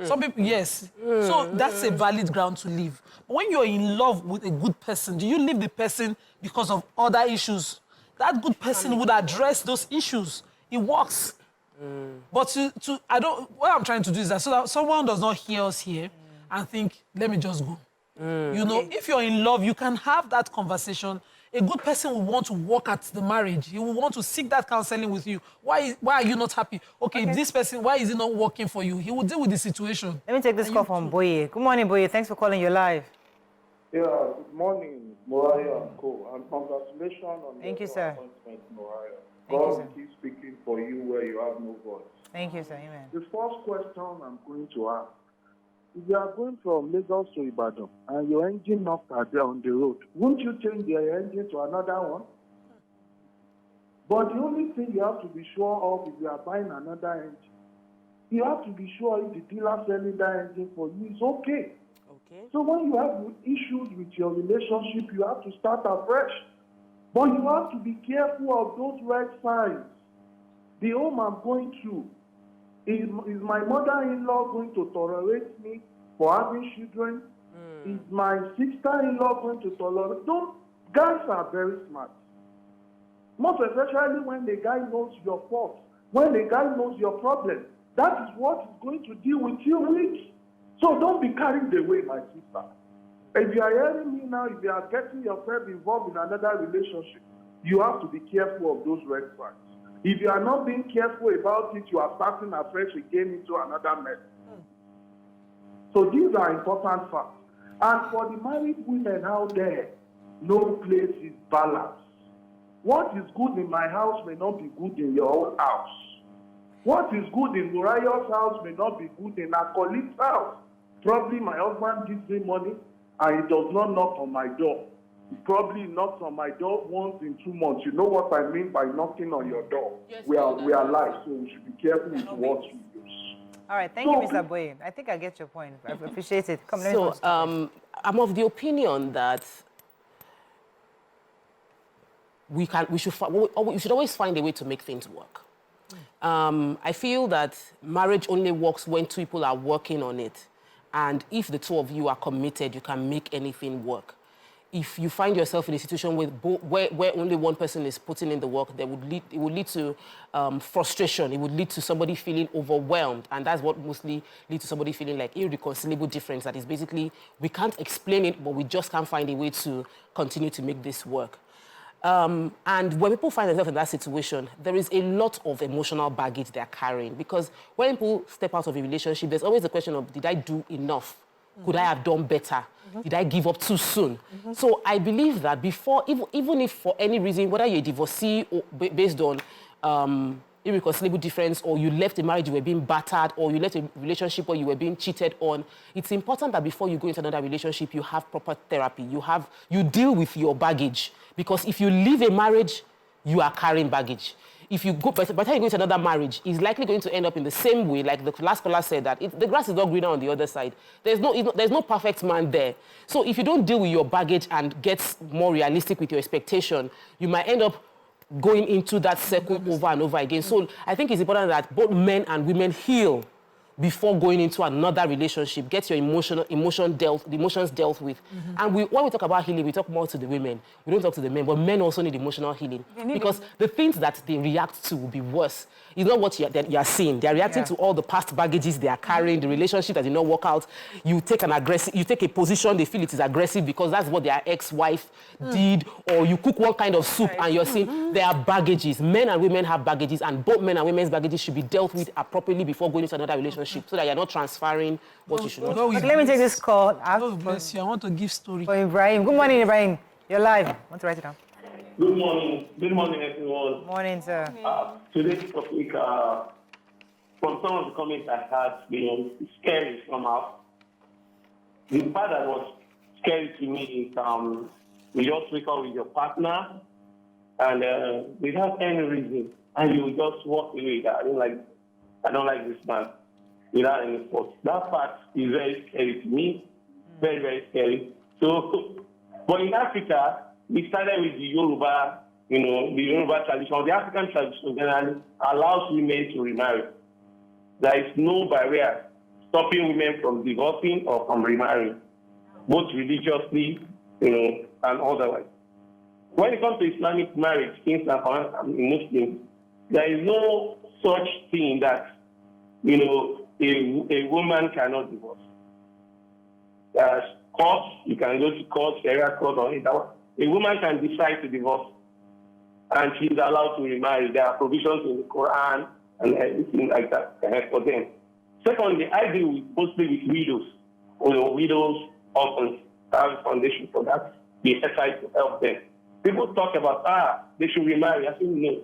S3: Some people, yes. So that's a valid ground to leave. But when you're in love with a good person, do you leave the person because of other issues? That good person would address those issues. It works. But what I'm trying to do is that so that someone does not hear us here and think, let me just go. You know, if you're in love, you can have that conversation. A good person will want to work at the marriage. He will want to seek that counseling with you. Why are you not happy? Okay, this person, why is it not working for you? He will deal with the situation.
S1: Let me take this call from Boye. Good morning, Boye. Thanks for calling. You're live.
S8: Yeah, good morning, Mariah and co. And congratulations on
S1: Thank
S8: your
S1: you, sir.
S8: appointment, Mariah.
S1: Thank you,
S8: God
S1: sir.
S8: keep speaking for you where you have no voice.
S1: Thank you, sir. Amen.
S8: The first question I'm going to ask, if you are going from Lagos to Ibadan and your engine knocked out there on the road, won't you change your engine to another one? But the only thing you have to be sure of if you are buying another engine, you have to be sure if the dealer selling that engine for you is okay. So when you have issues with your relationship, you have to start afresh. But you have to be careful of those red signs. The home I'm going to, is my mother-in-law going to tolerate me for having children? Is my sister-in-law going to tolerate? Guys are very smart. Most especially when the guy knows your faults, when the guy knows your problem. That is what he's going to deal with you with. So don't be carried away, my sister. If you are hearing me now, if you are getting yourself involved in another relationship, you have to be careful of those red flags. If you are not being careful about it, you are starting afresh again into another mess. So these are important facts. And for the married women out there, no place is balanced. What is good in my house may not be good in your own house. What is good in Murayo's house may not be good in our colleague's house. Probably my husband gives me money and he does not knock on my door. He probably knocks on my door once in 2 months. You know what I mean by knocking on your door. Yes, we are alive, so we should be careful with what we use.
S1: All right, thank you, Mr. Boye. I think I get your point. I appreciate it. Come, let me
S4: I'm of the opinion that we should always find a way to make things work. I feel that marriage only works when two people are working on it. And if the two of you are committed, you can make anything work. If you find yourself in a situation where only one person is putting in the work, it would lead to frustration. It would lead to somebody feeling overwhelmed. And that's what mostly leads to somebody feeling like irreconcilable difference. That is basically, we can't explain it, but we just can't find a way to continue to make this work. And when people find themselves in that situation, there is a lot of emotional baggage they're carrying. Because when people step out of a relationship, there's always the question of, did I do enough? Could I have done better? Did I give up too soon? So I believe that before, even if for any reason, whether you're a divorcee or based on irreconcilable difference, or you left a marriage, you were being battered, or you left a relationship where you were being cheated on, it's important that before you go into another relationship, you have proper therapy. You deal with your baggage. Because if you leave a marriage, you are carrying baggage. If you go, by the time you go into another marriage, it's likely going to end up in the same way, like the last caller said, that the grass is not greener on the other side. There's no perfect man there. So if you don't deal with your baggage and get more realistic with your expectation, you might end up going into that circle over and over again. So I think it's important that both men and women heal before going into another relationship. Get your emotions dealt with. And when we talk about healing, we talk more to the women. We don't talk to the men, but men also need emotional healing. Because the things that they react to will be worse. It's not what you are seeing. They are reacting to all the past baggages they are carrying, the relationship that did not work out. You take a position, they feel it is aggressive because that's what their ex-wife did, or you cook one kind of soup and you're seeing there are baggages. Men and women have baggages, and both men and women's baggages should be dealt with appropriately before going into another relationship, so that you're not transferring what you should not.
S1: Okay, let me take this call.
S3: God bless you. I want to give story.
S1: For Ibrahim. Good morning, Ibrahim. You're live. I want to write it down.
S9: Good morning. Good morning, everyone.
S1: Morning, sir.
S9: Today's topic, from some of the comments I had, it's scary somehow. The part that was scary to me is you just wake up with your partner and without any reason, and you just walk away. I don't like this man without any fault. That part is very scary to me. Very, very scary. So, but in Africa, we started with the Yoruba, the Yoruba tradition. The African tradition generally allows women to remarry. There is no barrier stopping women from divorcing or from remarrying, both religiously, and otherwise. When it comes to Islamic marriage, since I'm a Muslim, there is no such thing that, a woman cannot divorce. There's court, you can go to court, area court, or anything. A woman can decide to divorce, and she's allowed to remarry. There are provisions in the Quran and everything like that for them. Secondly, I deal mostly with widows. Widows often have a foundation for that. They try to help them. People talk about, they should remarry. I think no.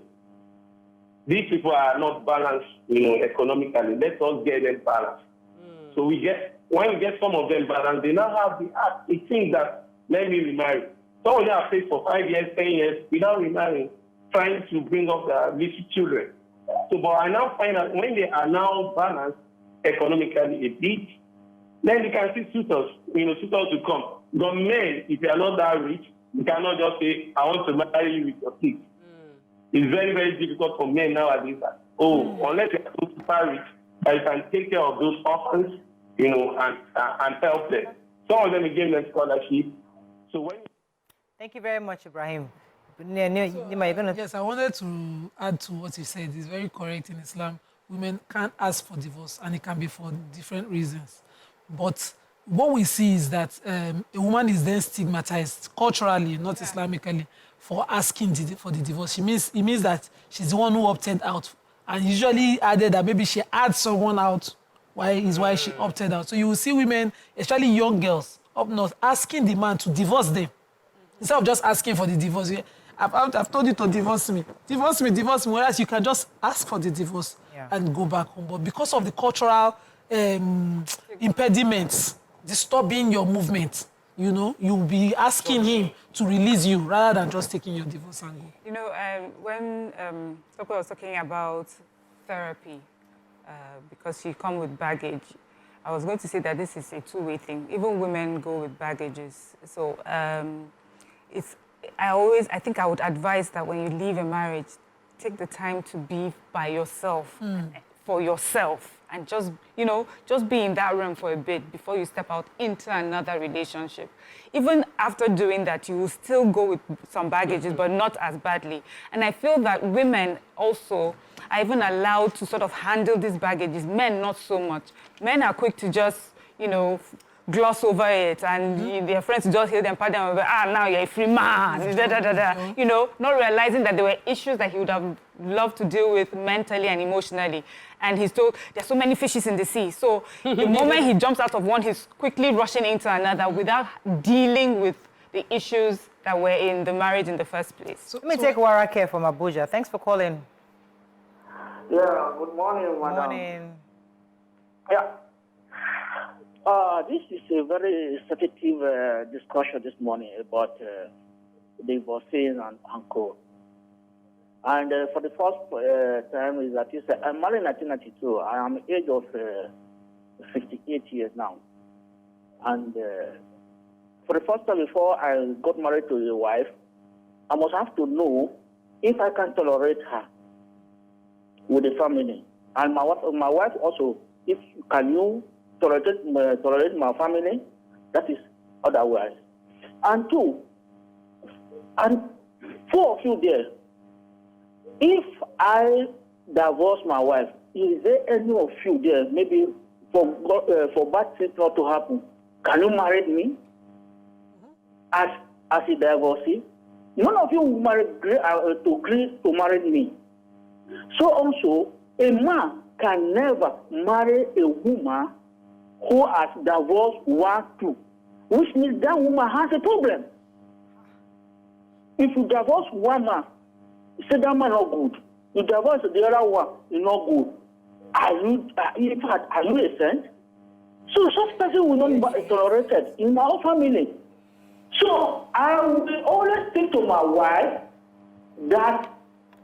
S9: These people are not balanced, economically. Let us get them balanced. So when we get some of them balanced, they now have the thing that let me remarry. Some of them are faced for 5 years, 10 years without remarrying, trying to bring up their little children. So, but I now find out when they are now balanced economically a bit, then they can see suitors, suitors to come. But men, if you are not that rich, you cannot just say, I want to marry you with your kids. It's very, very difficult for men nowadays. Unless you are super rich, you can take care of those orphans, and help them. Some of them again them scholarship. So when.
S1: Thank you very much, Ibrahim.
S3: Yes, I wanted to add to what you said. It's very correct in Islam. Women can't ask for divorce, and it can be for different reasons. But what we see is that a woman is then stigmatized culturally, not Islamically, for asking for the divorce. It means that she's the one who opted out, and usually added that maybe she had someone out. Why she opted out. So you will see women, especially young girls up north, asking the man to divorce them. Instead of just asking for the divorce. I've told you to divorce me, whereas you can just ask for the divorce and go back home. But because of the cultural impediments disturbing your movement, you'll be asking him to release you rather than just taking your divorce and go.
S2: When Toko was talking about therapy, because you come with baggage, I was going to say that this is a two-way thing. Even women go with baggages. So it's I think I would advise that when you leave a marriage, take the time to be by yourself, for yourself, and just, just be in that room for a bit before you step out into another relationship. Even after doing that, you will still go with some baggages, but not as badly. And I feel that women also are even allowed to sort of handle these baggages. Men, not so much. Men are quick to just, gloss over it, and their friends just hear them pardon, now you're a free man, not realizing that there were issues that he would have loved to deal with mentally and emotionally. And he's told there's so many fishes in the sea. So the moment he jumps out of one, he's quickly rushing into another without dealing with the issues that were in the marriage in the first place.
S1: So, let me take Warake from Abuja. Thanks for calling.
S10: Yeah, good morning, madam.
S1: Morning.
S10: Yeah. This is a very sensitive discussion this morning about divorcing and co. And for the first time is that I'm married in 1992. I am the age of 58 years now. And for the first time before I got married to a wife, I must have to know if I can tolerate her with the family. And my wife also, can you tolerate my family? That is otherwise. And two, and four of you there, if I divorce my wife, is there any of you there, maybe for bad things not to happen, can you marry me as a divorcee? None of you will agree to marry me. So also, a man can never marry a woman who has divorced 1, 2, which means that woman has a problem. If you divorce one man, you say that man not good. You divorce the other one, you're not good. Are you a saint? So such person will not be tolerated in our family. So I will always think to my wife that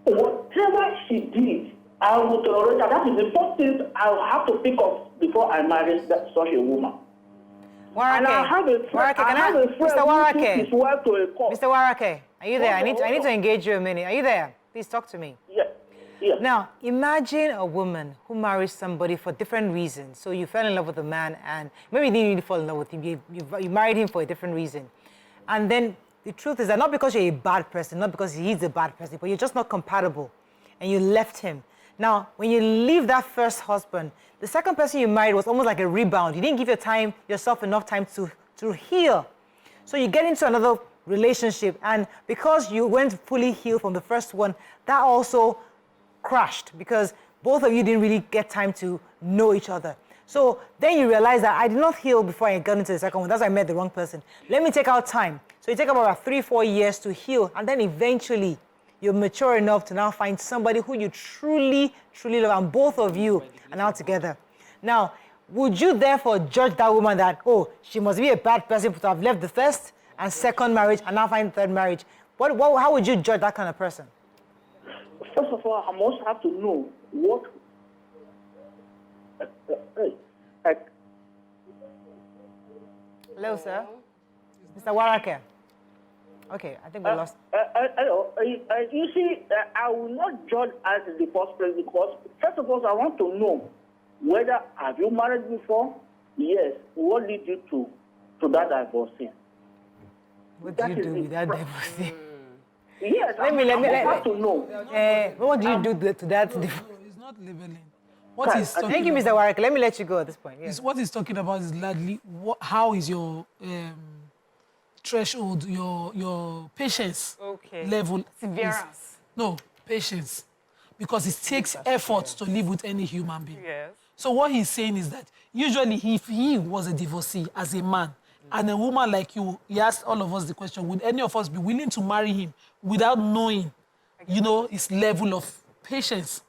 S10: whatever she did, I will tolerate her. That is the first thing I will have to think of before I marry such a woman.
S1: Warake.
S10: And I have a friend,
S1: Mr. Warake.
S10: who took his wife to a court.
S1: Mr. Warake, are you there? I need to engage you a minute. Are you there? Please talk to me.
S10: Yeah. Yeah.
S1: Now, imagine a woman who marries somebody for different reasons. So you fell in love with a man, and maybe you didn't really fall in love with him. You married him for a different reason. And then the truth is that not because you're a bad person, not because he's a bad person, but you're just not compatible, and you left him. Now, when you leave that first husband, the second person you married was almost like a rebound. You didn't give yourself enough time to heal. So you get into another relationship, and because you went fully healed from the first one, that also crashed because both of you didn't really get time to know each other. So then you realize that I did not heal before I got into the second one. That's why I met the wrong person. Let me take out time. So you take about 3-4 years to heal, and then eventually you're mature enough to now find somebody who you truly, truly love, and both of you are now together. Now, would you therefore judge that woman that, oh, she must be a bad person to have left the first and second marriage and now find the third marriage? How would you judge that kind of person?
S10: First of all, I must have to know what.
S1: Hello, sir. Mr. Warake. Okay, I think we lost.
S10: You see, I will not judge as the first place because, first of all, I want to know whether have you married before? Yes. What did you do to that divorcing?
S1: What do you do with that divorcing?
S10: Yes, I have to know.
S1: What do you do to that divorce?
S3: It's not labeling. What he's talking
S1: Thank you, Mr. Warake. Let me let you go at this point. Yeah.
S3: What he's talking about is largely how is your threshold, your patience level.
S2: Severance.
S3: No, patience. Because it takes effort to live with any human being.
S2: Yes.
S3: So what he's saying is that usually if he was a divorcee as a man, and a woman like you, he asked all of us the question, would any of us be willing to marry him without knowing, his level of patience?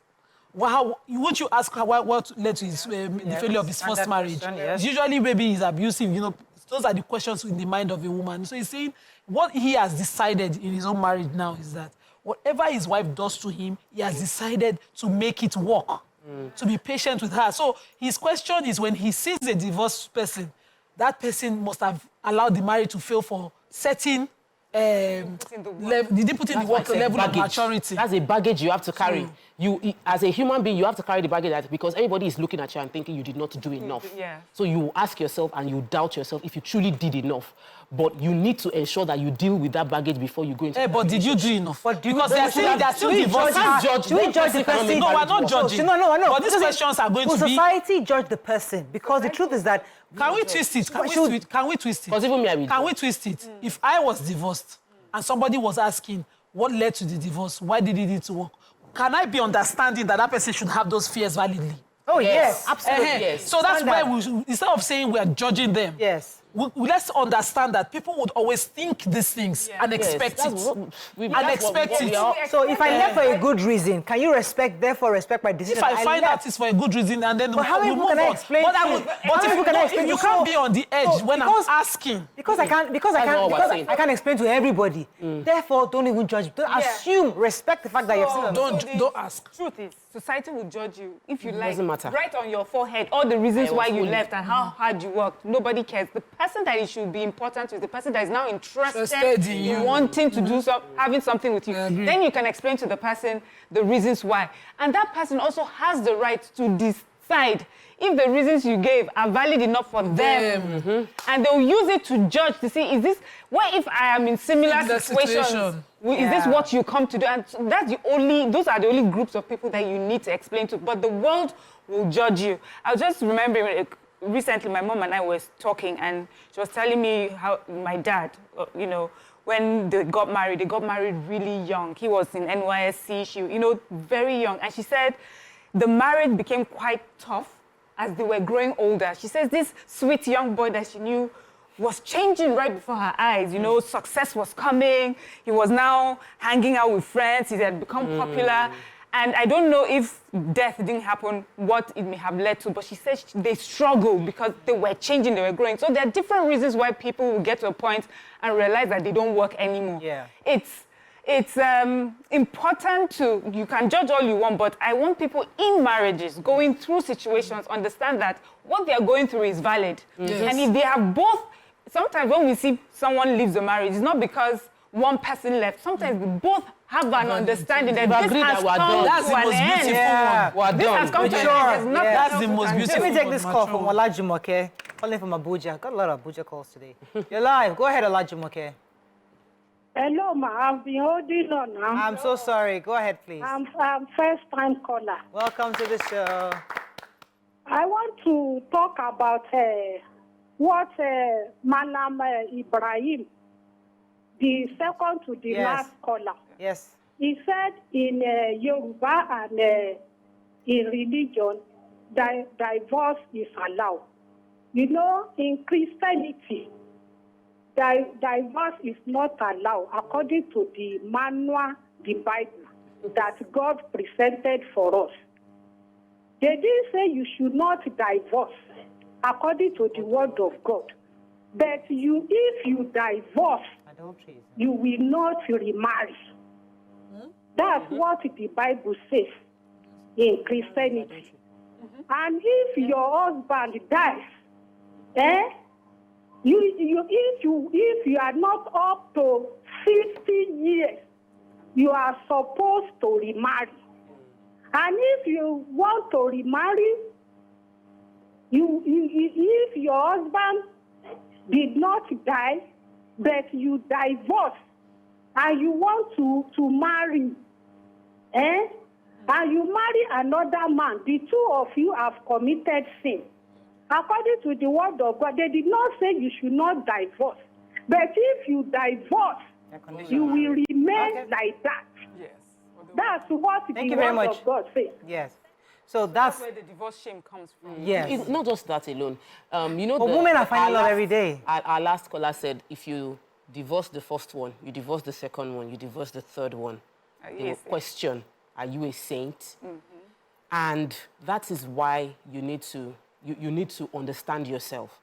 S3: Won't you ask what led to his, the failure of his first marriage? Yes. Usually maybe he's abusive, those are the questions in the mind of a woman. So he's saying what he has decided in his own marriage now is that whatever his wife does to him, he has decided to make it work, to be patient with her. So his question is when he sees a divorced person, that person must have allowed the marriage to fail for certain Did he put in the work level of maturity?
S4: That's a baggage you have to carry. You, as a human being, you have to carry the baggage because everybody is looking at you and thinking you did not do enough.
S2: Yeah.
S4: So you ask yourself and you doubt yourself if you truly did enough. But you need to ensure that you deal with that baggage before you go into.
S3: But did you do enough?
S1: Because they're still divorced.
S3: Do we judge the person? No, we're not judging.
S1: No.
S3: But these questions are going to be.
S1: Will society judge the person? Because the truth is that.
S3: Can we twist it? Can we twist it?
S4: Because even me, I will.
S3: Can we twist it? If I was divorced and somebody was asking what led to the divorce, why did it need to work? Can I be understanding that person should have those fears validly?
S1: Oh, yes.
S4: Absolutely, yes.
S3: So that's why instead of saying we are judging them, let's understand that people would always think these things and expect it.
S1: So if I left for a good reason, can you therefore respect my decision?
S3: If I find out it's for a good reason and then
S1: but how many people can I explain
S3: if you can't be on the edge when I'm asking.
S1: Because I can't explain to everybody. Therefore, don't even judge. Don't assume. Respect the fact that you've seen.
S3: Don't ask.
S2: Truth is, society will judge you if you like.
S4: Doesn't matter.
S2: Write on your forehead all the reasons why you left and how hard you worked. Nobody cares. The person that it should be important to is the person that is now interested in wanting to do having something with you. Then you can explain to the person the reasons why. And that person also has the right to decide if the reasons you gave are valid enough for them. And they'll use it to judge to see, what if I am in similar situations? Is this what you come to do? And those are the only groups of people that you need to explain to. But the world will judge you. I was just remembering recently my mom and I was talking and she was telling me how my dad, when they got married really young. He was in NYSC, very young. And she said the marriage became quite tough as they were growing older. She says this sweet young boy that she knew was changing right before her eyes. Success was coming. He was now hanging out with friends. He had become popular. And I don't know if death didn't happen, what it may have led to, but she said they struggled because they were changing, they were growing. So there are different reasons why people will get to a point and realize that they don't work anymore.
S1: Yeah.
S2: It's important you can judge all you want, but I want people in marriages going through situations understand that what they are going through is valid. And if they have both, sometimes when we see someone leaves the marriage, it's not because one person left. Sometimes we both have an understanding that this has come
S3: That's the most beautiful one.
S2: This has come to an end.
S3: That's the most beautiful one.
S1: Let me take this call from Olajumoke, calling from Abuja. Got a lot of Abuja calls today. You're live. Go ahead, Olajumoke.
S11: Hello, ma. I've been holding on now.
S1: I'm so sorry. Go ahead, please.
S11: I'm first-time caller.
S1: Welcome to the show.
S11: I want to talk about what Malam Ibrahim, the second to the last caller.
S1: Yes.
S11: He said in Yoruba and in religion, divorce is allowed. In Christianity, divorce is not allowed according to the manual, the Bible, that God presented for us. They didn't say you should not divorce according to the word of God. But if you divorce, you will not remarry. That's what the Bible says in Christianity. And if your husband dies, if you are not up to 50 years, you are supposed to remarry. And if you want to remarry, if your husband did not die, but you divorce, and you want to marry, and you marry another man, the two of you have committed sin. According to the word of God, they did not say you should not divorce. But if you divorce, you will remain like that.
S2: Yes.
S11: That's what the word of God says.
S1: Yes. So that's
S2: where the divorce shame comes from.
S1: Yes.
S4: It's not just that alone.
S1: But women are finding love every day.
S4: Our last caller said, if you divorce the first one, you divorce the second one, you divorce the third one, they will question, are you a saint? And that is why you need to understand yourself.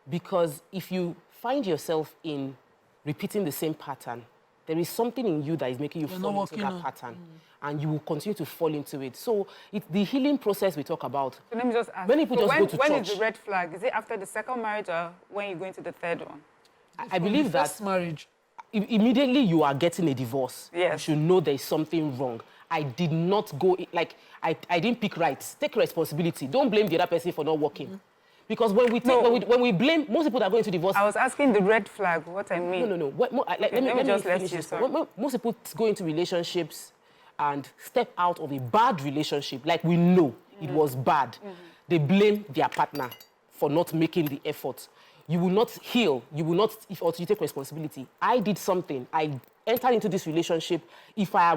S4: Because if you find yourself in repeating the same pattern, there is something in you that is making you fall into that pattern. And you will continue to fall into it. So it's the healing process we talk about.
S2: So let me just ask.
S4: Many people just go to church.
S2: When is the red flag? Is it after the second marriage or when you go into the third one?
S4: I believe that
S3: first marriage.
S4: immediately you are getting a divorce,
S2: Yes.
S4: you should know there is something wrong. I did not go, like, I didn't pick rights. Take responsibility. Don't blame the other person for not working. Because when we blame, most people that are going to divorce...
S2: I was asking the red flag, what I mean.
S4: No. Let me just finish this. Most people go into relationships and step out of a bad relationship, like we know it was bad. They blame their partner for not making the effort. You will not heal. You will not, or you take responsibility. I did something. I entered into this relationship. If I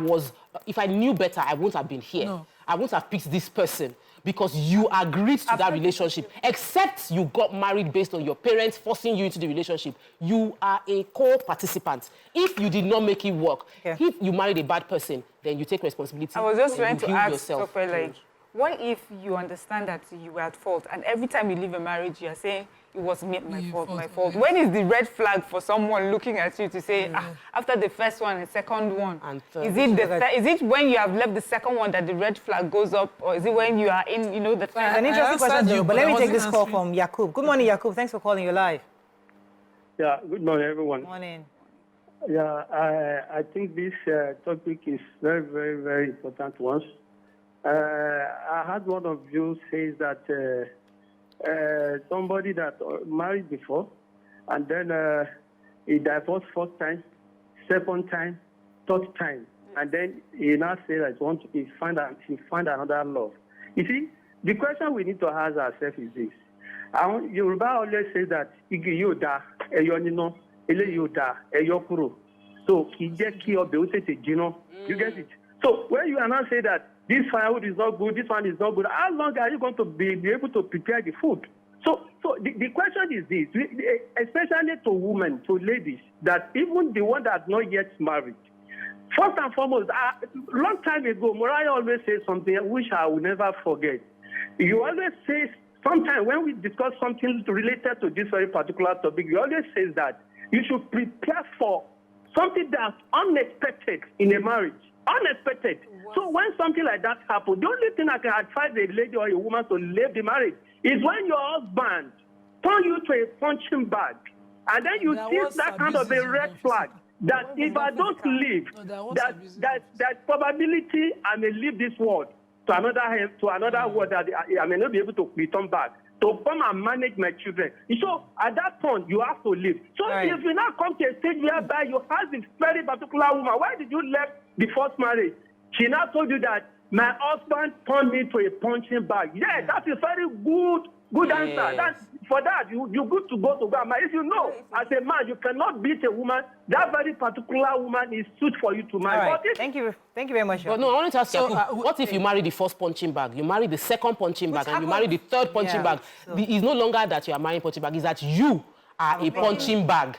S4: knew better, I wouldn't have been here.
S3: No.
S4: I wouldn't have picked this person because you agreed to that relationship. Except you got married based on your parents forcing you into the relationship. You are a co-participant. If you did not make it work, if you married a bad person, then you take responsibility.
S2: I was just trying to ask
S4: yourself.
S2: like, what if you understand that you were at fault and every time you leave a marriage, you're saying, it was me, my fault. When is the red flag for someone looking at you to say, after the first one and second one,
S4: and third,
S2: is it when you have left the second one that the red flag goes up, or is it when you are in, the third?
S1: An interesting question, though, but let me take this call from Yakub. Good morning, Yakub. Thanks for calling. You're live.
S12: Yeah, good morning, everyone.
S1: Morning.
S12: Yeah, I think this topic is very, very, very important one. I heard one of you says that somebody that married before, and then he divorced first time, second time, third time, and then he now says that he find another love. You see, the question we need to ask ourselves is this. Yoruba always say that igi yóò da ẹyọ nínú, eléyìí yóò da ẹyọ kúrò. So kì í jẹ́ kí ọbẹ̀ ó tètè jiná. You get it? So when you are now say that this firewood is not good, this one is not good, how long are you going to be able to prepare the food? So the question is this, especially to women, to ladies, that even the one that's not yet married. First and foremost, a long time ago, Mariah always says something which I will never forget. You always say, sometimes when we discuss something related to this very particular topic, you always say that you should prepare for something that's unexpected in a marriage. Unexpected. Wow. So when something like that happens, the only thing I can advise a lady or a woman to leave the marriage is when your husband turns you to a punching bag, and then you see that kind of a red flag that if I don't leave, that probability I may leave this world to another world that I may not be able to return back to come and manage my children. So at that point, you have to leave. So if you now come to a stage whereby you have this very particular woman, why did you leave the first marriage? She now told you that my husband turned me to a punching bag. Yeah, that's a very good answer. For that, you're good to go to grandma. If you know, as a man, you cannot beat a woman, that very particular woman is suited for you to marry.
S1: Right. Thank you very much.
S4: But no, I wanted to ask you, what if you marry the first punching bag, you marry the second punching bag, and you marry the third punching bag? It's no longer that you are marrying punching bag, it's that you are a punching bag.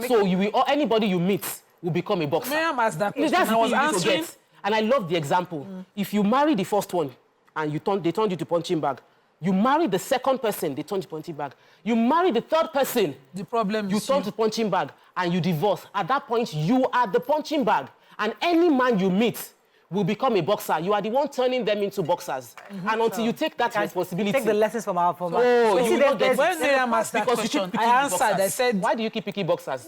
S4: So anybody you meet will become a boxer.
S3: Ma'am asked that question.
S4: That's the thing you need to get. And I love the example. If you marry the first one and they turned you to punching bag, you marry the second person, they turn to punching bag. You marry the third person,
S3: the problem
S4: you turn to punching bag, and you divorce. At that point, you are the punching bag. And any man you meet will become a boxer. You are the one turning them into boxers. And until you take that responsibility...
S1: Take the lessons from our...
S3: when Miriam asked that question, I answered, I said...
S4: Why do you keep picking boxers?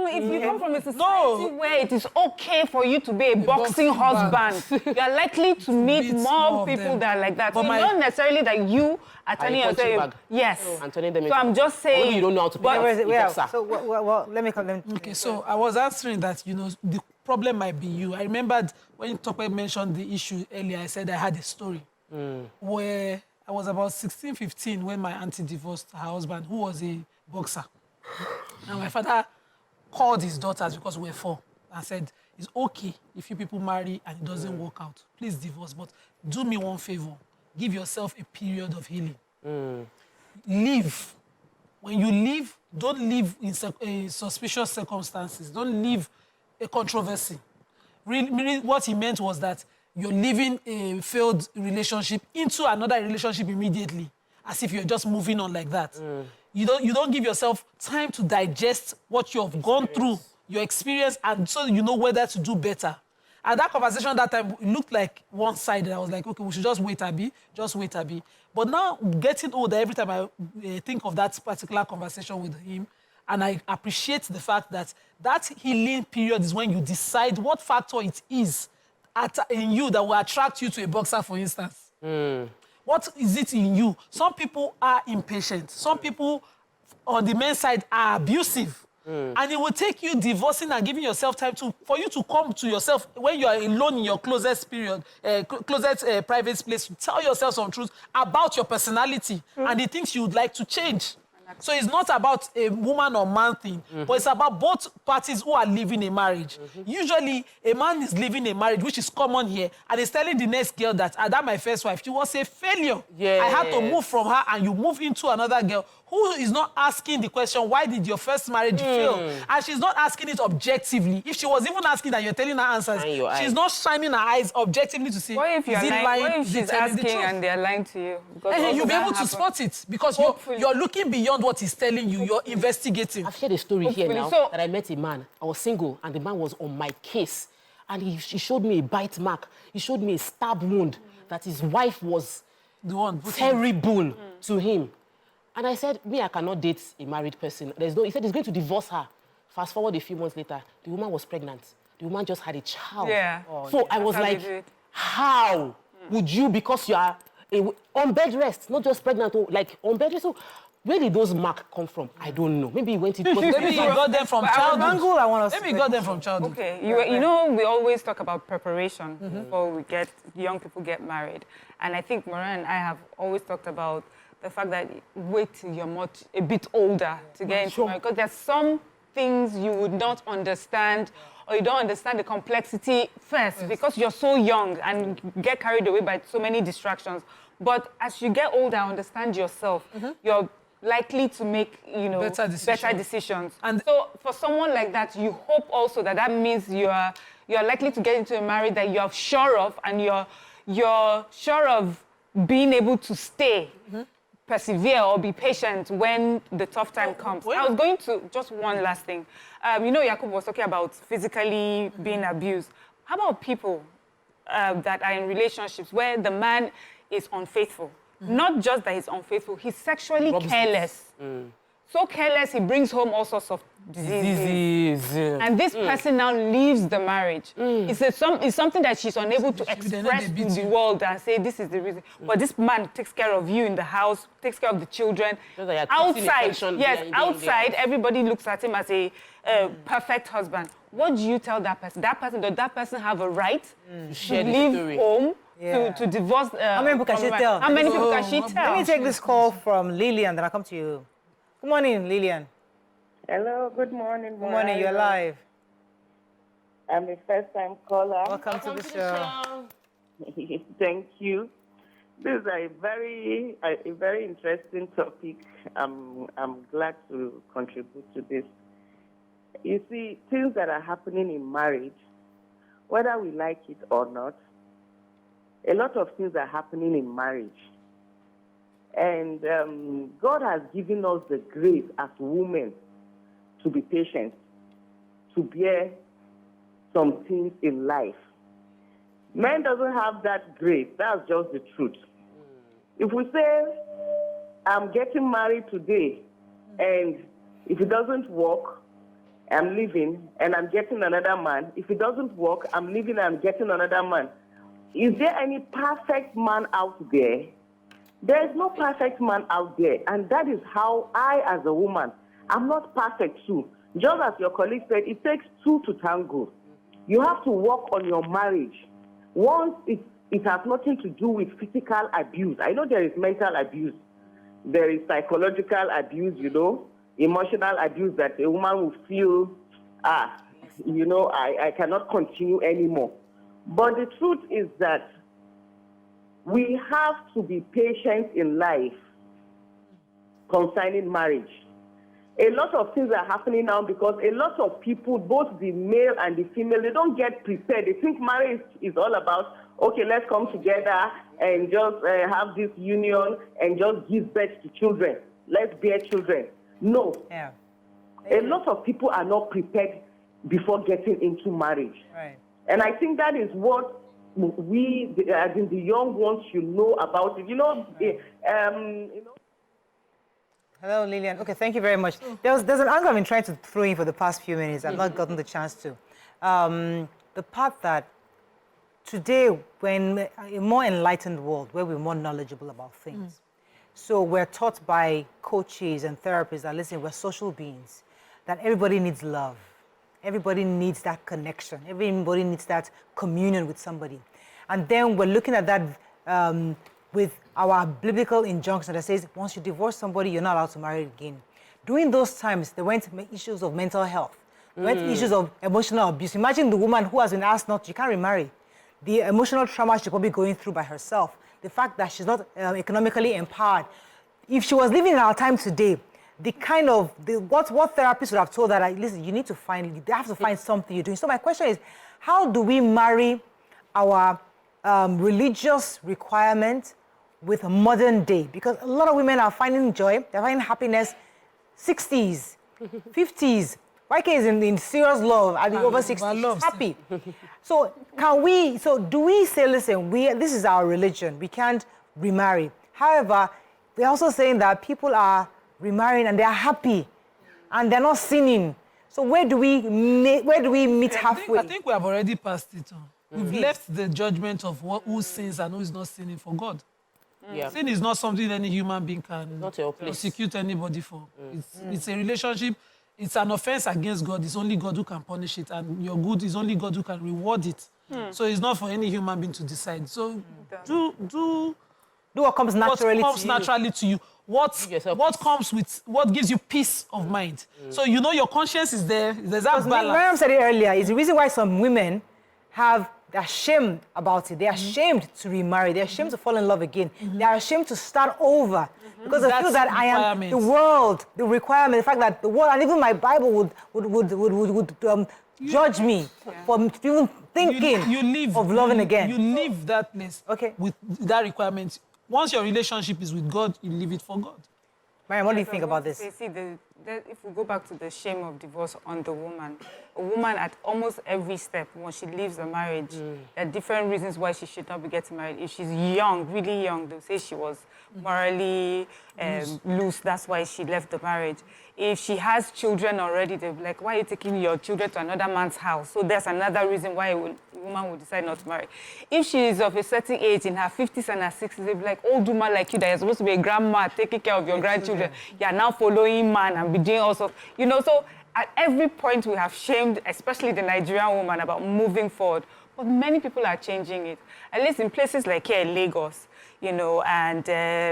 S2: If you come from a society where it is okay for you to be a boxing husband, you are likely to meet more people that are like that. But not necessarily that you are turning yourself... Yes.
S4: And turning them into...
S2: So I'm just saying...
S4: Maybe you don't know how to pick a boxer.
S1: So, well, let me come...
S3: Okay, so I was answering that, the problem might be you. I remembered when Tope mentioned the issue earlier, I said I had a story where I was about 16, 15 when my auntie divorced her husband, who was a boxer. And my father called his daughters because we were 4 and said, it's okay if you people marry and it doesn't work out. Please divorce, but do me one favor. Give yourself a period of healing. Leave. When you leave, don't leave in suspicious circumstances. Don't leave a controversy. Really, what he meant was that you're leaving a failed relationship into another relationship immediately, as if you're just moving on like that. You don't give yourself time to digest what you have gone through, your experience, and so you know whether to do better. And that conversation that time looked like one-sided. I was like, okay, we should just wait a bit. But now, getting older, every time I think of that particular conversation with him, And I appreciate the fact that that healing period is when you decide what factor it is in you that will attract you to a boxer, for instance. What is it in you? Some people are impatient. Some people on the men's side are abusive. And it will take you divorcing and giving yourself time for you to come to yourself when you are alone in your closest period, private place, to tell yourself some truth about your personality and the things you would like to change. So it's not about a woman or man thing, but it's about both parties who are living a marriage. Usually, a man is living a marriage, which is common here, and is telling the next girl that, that my first wife, she was a failure. I had to move from her, and you move into another girl who is not asking the question, why did your first marriage fail? And she's not asking it objectively. If she was even asking that, you're telling her answers, she's not shining her eyes objectively to see,
S2: what if you're lying? What if she's asking and they're lying to you?
S3: And you'll be able to spot it because you're looking beyond what he's telling you. You're investigating.
S4: I've shared a story here now that I met a man. I was single, and the man was on my case. And he showed me a bite mark. He showed me a stab wound that his wife was
S3: the one
S4: terrible to him. And I said, I cannot date a married person. He said he's going to divorce her. Fast forward a few months later, the woman was pregnant. The woman just had a child. I was like, how would you, because you are on bed rest, not just pregnant, like on bed rest. So where did those marks come from? I don't know. Maybe he went into...
S3: Maybe he got them from childhood. Maybe he got them from childhood.
S2: Okay, you know, we always talk about preparation before young people get married. And I think Maureen and I have always talked about the fact that wait till you're a bit older to get into marriage. Because there's some things you would not understand, or you don't understand the complexity first because you're so young and get carried away by so many distractions. But as you get older, understand yourself, you're likely to make, better decisions. And so for someone like that, you hope also that means you're likely to get into a marriage that you're sure of, and you're sure of being able to stay, persevere, or be patient when the tough time comes. I was going to, just one last thing. Yakub was talking about physically being abused. How about people that are in relationships where the man is unfaithful? Not just that he's unfaithful, he's sexually careless. So careless, he brings home all sorts of diseases. And this person now leaves the marriage. It's something that she's unable to express to the world and say, this is the reason. But this man takes care of you in the house, takes care of the children. Outside, everybody looks at him as a perfect husband. What do you tell that person? Does that person have a right to leave home? To divorce.
S1: How many people can she tell?
S2: How many people can she tell?
S1: Let me take this call from Lillian, then I'll come to you. Good morning, Lillian.
S13: Hello, good morning.
S1: Good morning, you're live.
S13: I'm a first-time caller.
S1: Welcome to the show.
S13: Thank you. This is a very interesting topic. I'm glad to contribute to this. You see, things that are happening in marriage, whether we like it or not, a lot of things are happening in marriage. And God has given us the grace as women to be patient, to bear some things in life. Men doesn't have that grace. That's just the truth. If we say, I'm getting married today, and if it doesn't work, I'm leaving, and I'm getting another man. If it doesn't work, I'm leaving and I'm getting another man. Is there any perfect man out there? There is no perfect man out there. And that is how I, as a woman, I'm not perfect too. Just as your colleague said, it takes two to tango. You have to work on your marriage. Once it has nothing to do with physical abuse. I know there is mental abuse. There is psychological abuse, emotional abuse that a woman will feel, I cannot continue anymore. But the truth is that we have to be patient in life concerning marriage. A lot of things are happening now because a lot of people, both the male and the female, they don't get prepared. They think marriage is all about, okay, let's come together and just have this union and just give birth to children. Let's bear children. No.
S1: Yeah.
S13: A lot of people are not prepared before getting into marriage.
S1: Right.
S13: And I think that is what we, as in the young ones, should know about it.
S1: Hello, Lillian. Okay, thank you very much. There's an angle I've been trying to throw in for the past few minutes. I've not gotten the chance to. The part that today, when a more enlightened world, where we're more knowledgeable about things, so we're taught by coaches and therapists that, listen, we're social beings, that everybody needs love. Everybody needs that connection. Everybody needs that communion with somebody. And then we're looking at that with our biblical injunction that says, once you divorce somebody, you're not allowed to marry again. During those times, there weren't issues of mental health. There weren't issues of emotional abuse. Imagine the woman who has been asked not to, you can't remarry. The emotional trauma she's probably going through by herself. The fact that she's not economically empowered. If she was living in our time today, the kind of, what therapists would have told her, like, listen, you need to find, they have to find something you're doing. So my question is, how do we marry our religious requirement with a modern day? Because a lot of women are finding joy, they're finding happiness, 60s, 50s. YK is in serious love at the over 60s, she's happy. So do we say, listen, this is our religion, we can't remarry. However, we're also saying that people are remarrying and they're happy and they're not sinning. So where do we meet halfway?
S3: I think we have already passed it on. We've left the judgment of who sins and who is not sinning for God. Yeah. Sin is not something any human being can prosecute anybody for. It's a relationship. It's an offense against God. It's only God who can punish it. And your good is only God who can reward it. So it's not for any human being to decide. So do
S1: what comes
S3: naturally to you. What comes with, what gives you peace of mind. So you know your conscience is there. There's that balance.
S1: Miriam said it earlier. It's the reason why some women they're ashamed about it. They're ashamed to remarry. They're ashamed to fall in love again. They're ashamed to start over. Because they feel that I am the world, the requirement, the fact that the world, and even my Bible would judge me for even thinking of loving again.
S3: You leave that place with that requirement. Once your relationship is with God, you leave it for God.
S1: Mariam, what do you think about this?
S2: See, if we go back to the shame of divorce on the woman, a woman at almost every step, when she leaves a marriage, there are different reasons why she should not be getting married. If she's young, really young, they'll say she was morally loose. That's why she left the marriage. If she has children already, they'll be like, why are you taking your children to another man's house? So there's another reason why a woman would decide not to marry. If she is of a certain age, in her 50s and her 60s, they'll be like, old woman like you that you're supposed to be a grandma taking care of your grandchildren. You're now following man and be doing all sorts. You know, so at every point we have shamed, especially the Nigerian woman, about moving forward. But many people are changing it. At least in places like here in Lagos, you know, and,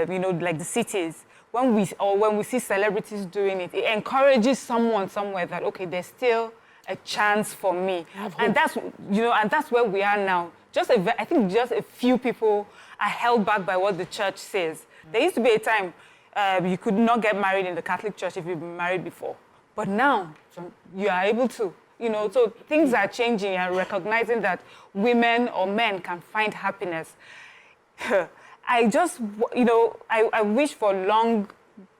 S2: you know, like the cities, when we see celebrities doing it, it encourages someone somewhere that, okay, there's still a chance for me. And that's, you know, and that's where we are now. I think just a few people are held back by what the church says. There used to be a time you could not get married in the Catholic Church if you've been married before. But now, you are able to. You know, so things are changing and recognizing that women or men can find happiness. I just, you know, I wish for long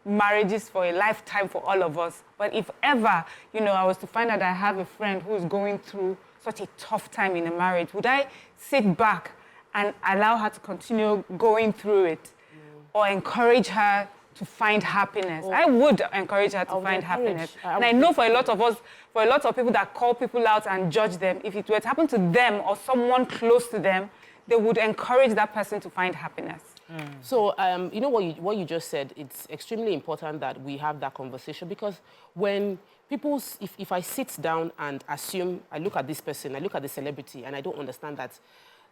S2: marriages for a lifetime for all of us. But if ever, you know, I was to find out I have a friend who is going through such a tough time in a marriage, would I sit back and allow her to continue going through it or encourage her to find happiness? I would encourage her to find happiness. And I know for a lot of us, for a lot of people that call people out and judge them, if it were to happen to them or someone close to them, they would encourage that person to find happiness.
S4: So, you know what you just said, it's extremely important that we have that conversation, because when people, if I sit down and assume, I look at this person, I look at the celebrity, and I don't understand that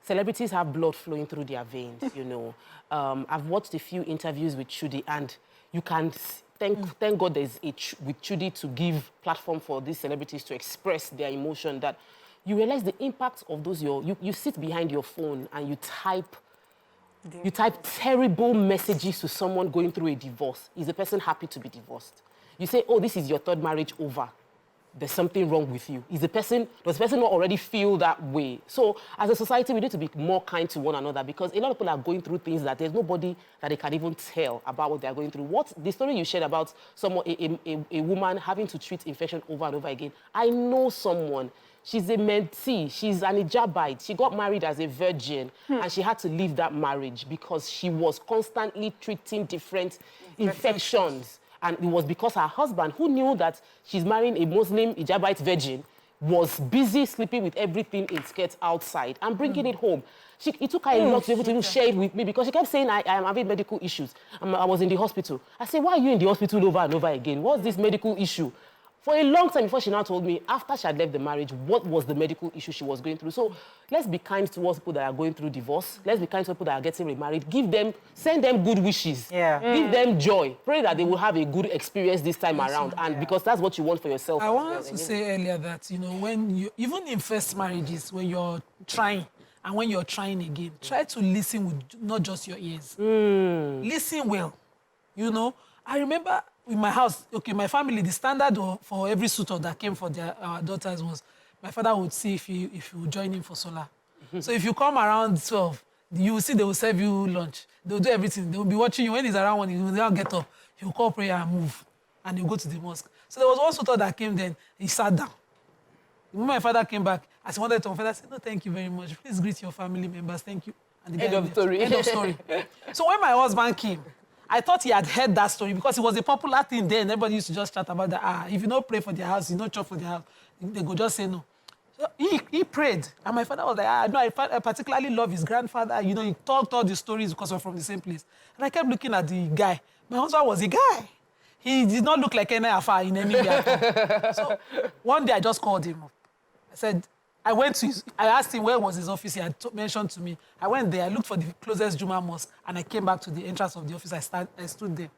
S4: celebrities have blood flowing through their veins, you know. I've watched a few interviews with Chudi, and you can thank God there's with Chudi to give platform for these celebrities to express their emotion, that you realize the impact of those, you sit behind your phone and you type terrible messages to someone going through a divorce. Is the person happy to be divorced? You say, oh, this is your third marriage over. There's something wrong with you. Does the person not already feel that way? So as a society, we need to be more kind to one another, because a lot of people are going through things that there's nobody that they can even tell about what they're going through. The story you shared about a woman having to treat infection over and over again. I know someone. She's a mentee. She's an Ijabite. She got married as a virgin, and she had to leave that marriage because she was constantly treating different infections. And it was because her husband, who knew that she's marrying a Muslim Hijabite virgin, was busy sleeping with everything in skirts outside and bringing it home. It took her a lot to be able to even share it with me because she kept saying, I am having medical issues. I was in the hospital. I said, why are you in the hospital over and over again? What's this medical issue? For a long time before she now told me, after she had left the marriage, what was the medical issue she was going through. So let's be kind towards people that are going through divorce. Let's be kind to people that are getting remarried. Send them good wishes. Give them joy. Pray that they will have a good experience this time around. And because that's what you want for yourself.
S3: I wanted to say earlier that, when you, even in first marriages, when you're trying, and when you're trying again, try to listen with not just your ears. Listen well. I remember in my house, my family, the standard for every suitor that came for their daughters was my father would see if you would join him for solar. So if you come around 12, you will see they will serve you lunch. They will do everything. They will be watching you. When he's around 1, he will now get up. He will call prayer and move. And he'll go to the mosque. So there was one suitor that came then. He sat down. When my father came back, as he wanted to, my father said, no, thank you very much. Please greet your family members. Thank you. And the
S4: End of story.
S3: End of story. So when my husband came, I thought he had heard that story because it was a popular thing then. Everybody used to just chat about that. If you don't pray for their house, you don't chop for their house, they go just say no. So he prayed. And my father was like, no, I particularly love his grandfather. He talked all the stories because we're from the same place. And I kept looking at the guy. My husband was a guy. He did not look like any affair in any way. So one day I just called him up. I said, I asked him where was his office. He had mentioned to me. I went there, I looked for the closest Juma mosque, and I came back to the entrance of the office. I stood there.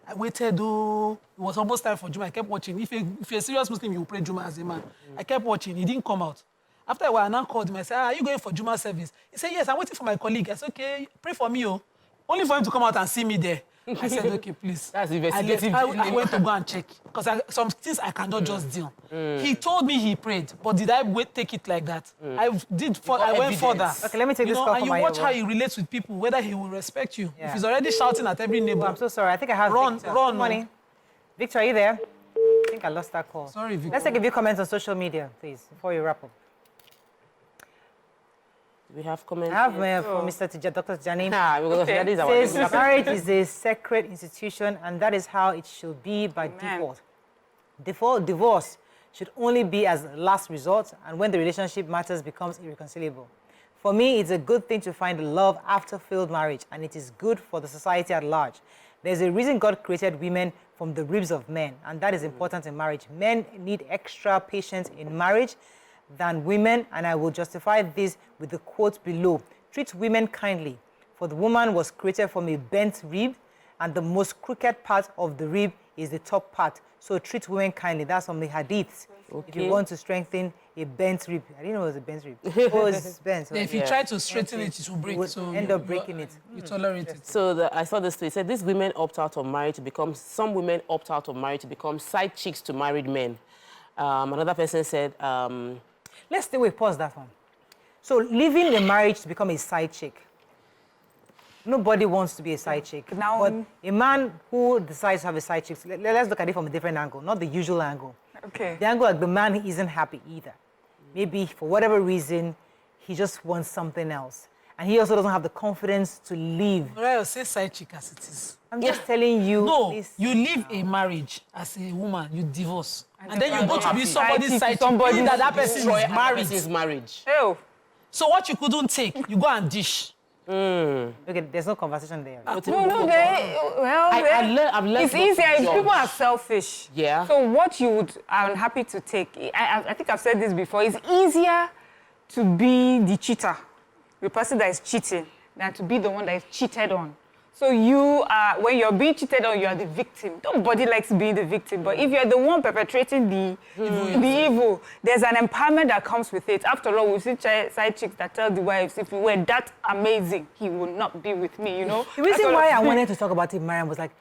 S3: I waited, it was almost time for Juma. I kept watching. If you're a serious Muslim, you pray Juma as a man. I kept watching. He didn't come out. After a while, I now called him. I said, are you going for Juma service? He said, yes, I'm waiting for my colleague. I said, okay, pray for me, only for him to come out and see me there. I said, okay, please.
S4: That's investigative.
S3: I went to go and check because some things I cannot just deal. He told me he prayed, but did I take it like that? I went further.
S1: Okay, let me take this call
S3: and you watch how he relates with people, whether he will respect you. Yeah. If he's already shouting at every neighbor.
S1: I'm so sorry. I think I have Victor.
S3: Run.
S1: Money. Victor, are you there? I think I lost that call.
S3: Sorry, Victor.
S1: Let's take a few comments on social media, please, before you wrap up.
S4: We have comments.
S1: I have from Mr. Dr. Tijani.
S4: Says
S1: marriage is a sacred institution, and that is how it should be by default. Divorce should only be as a last resort, and when the relationship matters becomes irreconcilable. For me, it's a good thing to find love after failed marriage, and it is good for the society at large. There's a reason God created women from the ribs of men, and that is important in marriage. Men need extra patience in marriage than women, and I will justify this with the quote below. Treat women kindly, for the woman was created from a bent rib, and the most crooked part of the rib is the top part. So treat women kindly. That's from the hadiths. Okay. If you want to strengthen a bent rib. I didn't know it was a bent rib. Oh, it's bent.
S3: If you try to straighten it, it will break.
S1: So end up breaking it.
S3: You tolerate it.
S4: So I saw this tweet. It said, these women opt out of marriage to become, some women opt out of marriage to become side chicks to married men. Another person said,
S1: let's pause that one. So leaving the marriage to become a side chick. Nobody wants to be a side chick.
S2: Now,
S1: but a man who decides to have a side chick, let's look at it from a different angle, not the usual angle.
S2: Okay.
S1: The angle like the man isn't happy either. Maybe for whatever reason, he just wants something else. And he also doesn't have the confidence to leave.
S3: I'll say side chick as it is.
S1: I'm just telling you.
S3: No, you leave a marriage as a woman, you divorce. And then you go to be somebody's side chick.
S2: Somebody
S3: that person is married.
S4: His marriage.
S2: Oh.
S3: So what you couldn't take, you go and dish.
S1: Okay, there's no conversation there.
S2: I've learned it's easier if people are selfish.
S4: Yeah.
S2: So what I'm happy to take, I think I've said this before, it's easier to be the cheater, the person that is cheating, than to be the one that is cheated on. So when you're being cheated on, you are the victim. Nobody likes being the victim. But if you're the one perpetrating the evil, there's an empowerment that comes with it. After all, we see side chicks that tell the wives, if you were that amazing, he would not be with me, you know?
S1: The reason why I wanted to talk about it, Mariam, was like,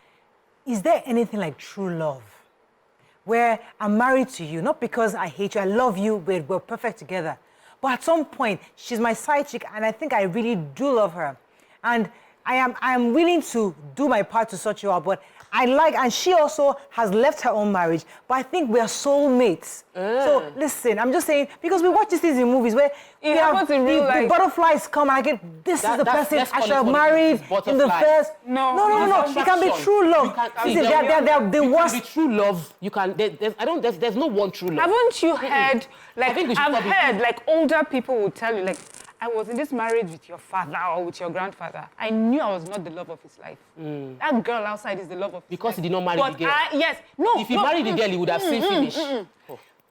S1: is there anything like true love? Where I'm married to you, not because I hate you, I love you, we're perfect together. But at some point, she's my side chick, and I think I really do love her. And I am willing to do my part to sort you out, but and she also has left her own marriage, but I think we are soulmates. So listen, I'm just saying, because we watch these things in movies where the butterflies come and I get, this is the person I should have married in the first. No. It can be true love. They're the worst.
S4: It can be true love. You can. There's no one true love.
S2: Haven't you heard? Like I've heard, like older people will tell you, like, I was in this marriage with your father or with your grandfather. I knew I was not the love of his life. That girl outside is the love of his life.
S4: Because he did not marry the girl.
S2: Yes. No.
S4: If he married the girl, he would have seen finish.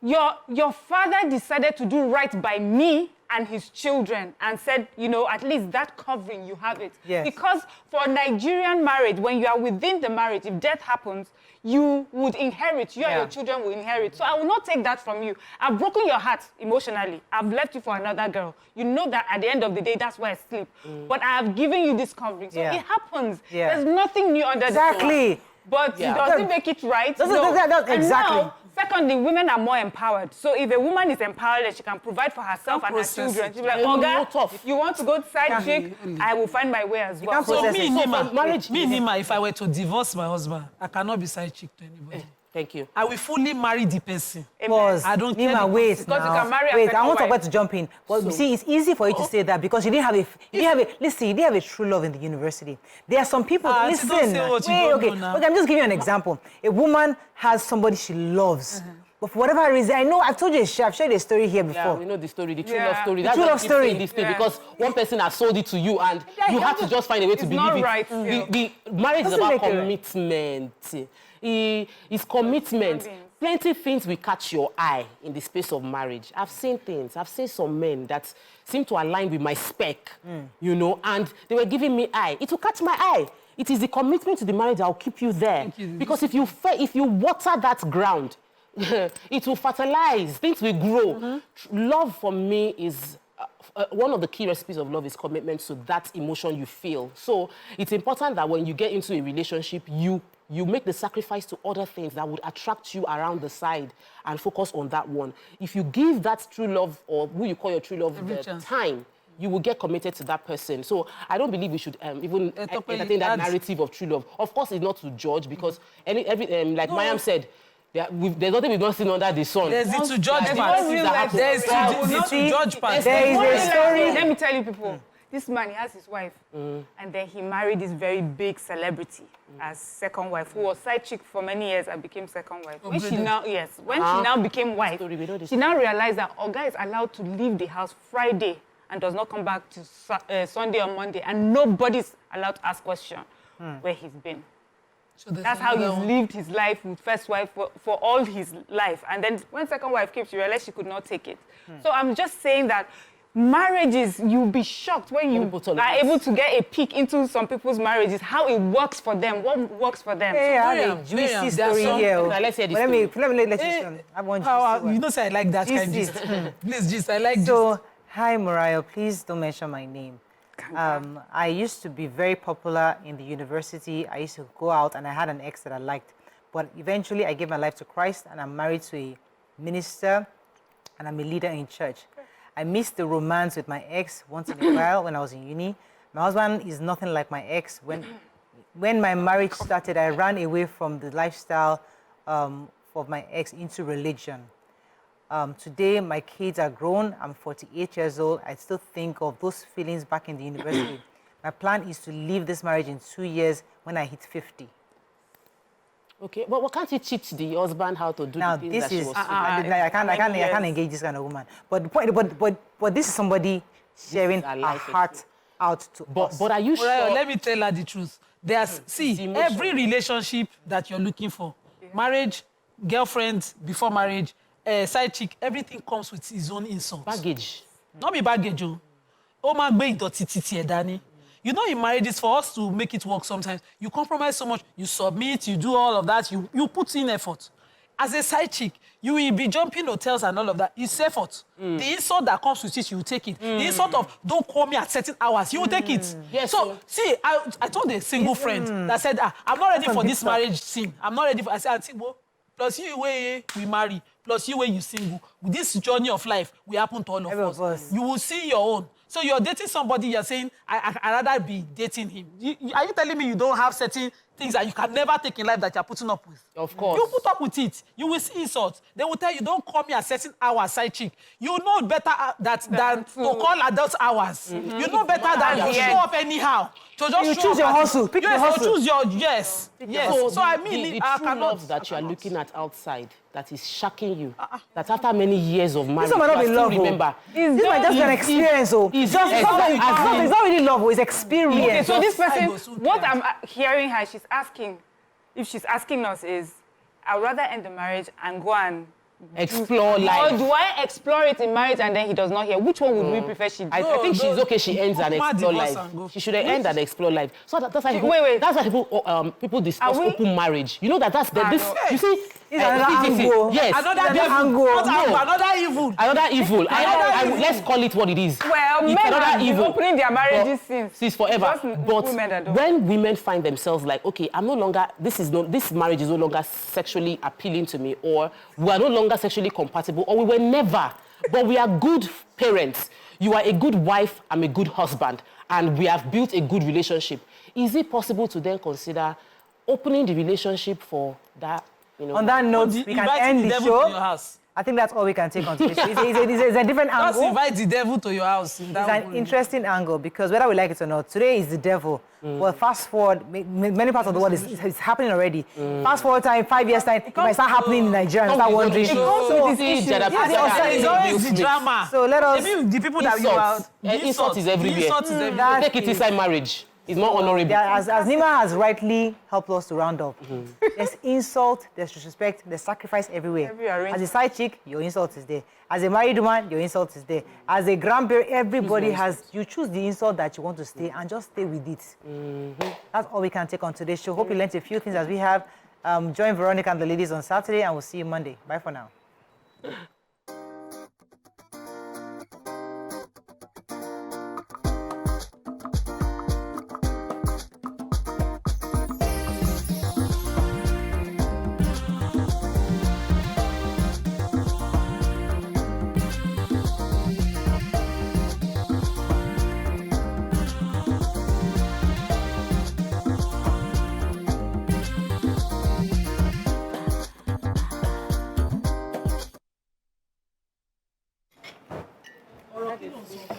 S2: Your father decided to do right by me and his children and said, you know, at least that covering, you have it.
S1: Yes.
S2: Because for Nigerian marriage, when you are within the marriage, if death happens, you would inherit. You and your children will inherit. So I will not take that from you. I've broken your heart emotionally. I've left you for another girl. You know that at the end of the day, that's where I sleep. But I have given you this covering. So it happens. There's nothing new under the sun. But it doesn't make it right.
S1: Exactly.
S2: And now, secondly, women are more empowered. So if a woman is empowered and she can provide for herself and her children, she'll be like, Oga, if you want to go side chick, I will find my way as well.
S3: So me, Nima, if I were to divorce my husband, I cannot be side chick to anybody.
S4: Thank you.
S3: I will fully marry the person.
S1: I don't care. Nima, wait,
S2: because you can marry
S1: wait. I want to jump in. Well, you see, it's easy for you to say that because you didn't have you didn't have a true love in the university. There are some people. Listen, okay, I'm just giving you an example. A woman has somebody she loves. But for whatever reason, I know I've told you, I've shared a story here before.
S4: Yeah, we know the story, the true love story.
S1: That's true love story.
S4: This thing because one person has sold it to you, and you have to just find a way to believe it.
S2: Right,
S4: the marriage is about commitment. It's commitment. Plenty things will catch your eye in the space of marriage. I've seen things. I've seen some men that seem to align with my spec, you know, and they were giving me eye. It will catch my eye. It is the commitment to the marriage that will keep you there. Because if you water that ground, it will fertilize. Things will grow. Love for me is one of the key recipes of love is commitment to that emotion you feel. So it's important that when you get into a relationship, you make the sacrifice to other things that would attract you around the side and focus on that one. If you give that true love, or who you call your true love, the time, you will get committed to that person. So I don't believe we should even entertain that narrative of true love. Of course, it's not to judge because like Mayam said, there's nothing we've not seen under the sun.
S3: There's it to judge part. There is to judge part.
S2: There is a story. Let me tell you people. This man, he has his wife, and then he married this very big celebrity as second wife, who was side chick for many years and became second wife. When she now became wife, she now realized that Oga is allowed to leave the house Friday and does not come back to Sunday or Monday, and nobody's allowed to ask question where he's been. So that's how he's lived his life with first wife for all his life. And then when second wife came, she realized she could not take it. So I'm just saying that marriages, you'll be shocked when you are able to get a peek into some people's marriages, how it works for them, what works for them.
S1: Hey, I have a juicy story here.
S4: Let's hear this
S1: let me let you I want
S3: you know, say I like that kind of gist. Please, gist, I like
S1: So, hi, Mariah, please don't mention my name. I used to be very popular in the university. I used to go out and I had an ex that I liked. But eventually I gave my life to Christ and I'm married to a minister and I'm a leader in church. I missed the romance with my ex once in a while when I was in uni. My husband is nothing like my ex. When my marriage started, I ran away from the lifestyle of my ex into religion. Today, my kids are grown. I'm 48 years old. I still think of those feelings back in the university. My plan is to leave this marriage in 2 years when I hit 50.
S4: Okay, but can't you teach the husband how to do the things that she was doing?
S1: I can't engage this kind of woman. But this is somebody sharing her heart out to us.
S4: But are you sure?
S3: Let me tell her the truth. Every relationship that you're looking for, marriage, girlfriend, before marriage, side chick, everything comes with its own insults.
S4: Baggage.
S3: Not be baggage, oh man, Dani. You know, in marriages, for us to make it work sometimes, you compromise so much, you submit, you do all of that, you put in effort. As a side chick, you will be jumping hotels and all of that. It's effort. The insult that comes with it, you will take it. The insult of, don't call me at certain hours, you will take it.
S4: Yes,
S3: so, see, I told a single friend that said, I'm not ready for this marriage scene. I'm not ready for, I said, plus you way we marry, plus you way you single. This journey of life will happen to all of us. You will see your own. So you're dating somebody, you're saying, I'd rather be dating him. Are you telling me you don't have certain
S14: things that you can never take in life that you're putting up with.
S4: Of course.
S14: You put up with it. You will see insults. They will tell you, don't call me at certain hours, side chick. You know better than to call adult hours. You know better than to show up anyhow. To just
S1: you choose your hustle. Pick your hustle.
S14: You choose your, yes.
S4: So
S14: I mean,
S4: the true love that you are looking at outside, that is shocking you, that after many years of marriage,
S1: this might not be love.
S4: Remember,
S1: this might just be an experience. It's not really love. It's experience.
S2: Okay, so this person, what I'm hearing her, she's asking, if she's asking us is, I'd rather end the marriage and go and
S4: explore life.
S2: Or do I explore it in marriage and then he does not hear? Which one would we prefer she do?
S4: I think she's okay. She ends and explore life. She should end and explore life. So that's why people, that's why people discuss open marriage. You know that's this. You see,
S1: another angle.
S4: Yes,
S14: another angle. Another evil.
S4: Another evil. Let's call it what it is.
S2: Well, men are opening their marriages
S4: since forever. But when women find themselves like, okay, I'm no longer. This marriage is no longer sexually appealing to me, or we are no longer sexually compatible, or we were never, but we are good parents. You are a good wife, I'm a good husband, and we have built a good relationship. Is it possible to then consider opening the relationship for that? You know,
S1: on that note, we can end the show. I think that's all we can take on today. It's a different angle.
S14: Just invite the devil to your house.
S1: It's an interesting angle because whether we like it or not, today is the devil. Well, fast forward, many parts of the world is happening already. Fast forward time, 5 years time, it might start happening in Nigeria and start wondering.
S14: It's always the drama.
S1: So let us.
S14: The people that you are.
S4: Insult is everywhere. Take it inside marriage. It's more honorable.
S1: As Nima has rightly helped us to round up, there's insult, there's disrespect, there's sacrifice everywhere. As a side chick, your insult is there. As a married woman, your insult is there. As a grandparent, everybody has, you choose the insult that you want to stay and just stay with it. That's all we can take on today's show. Hope you learned a few things as we have. Join Veronica and the ladies on Saturday and we'll see you Monday. Bye for now.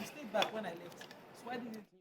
S14: Stay back when I left. So why did you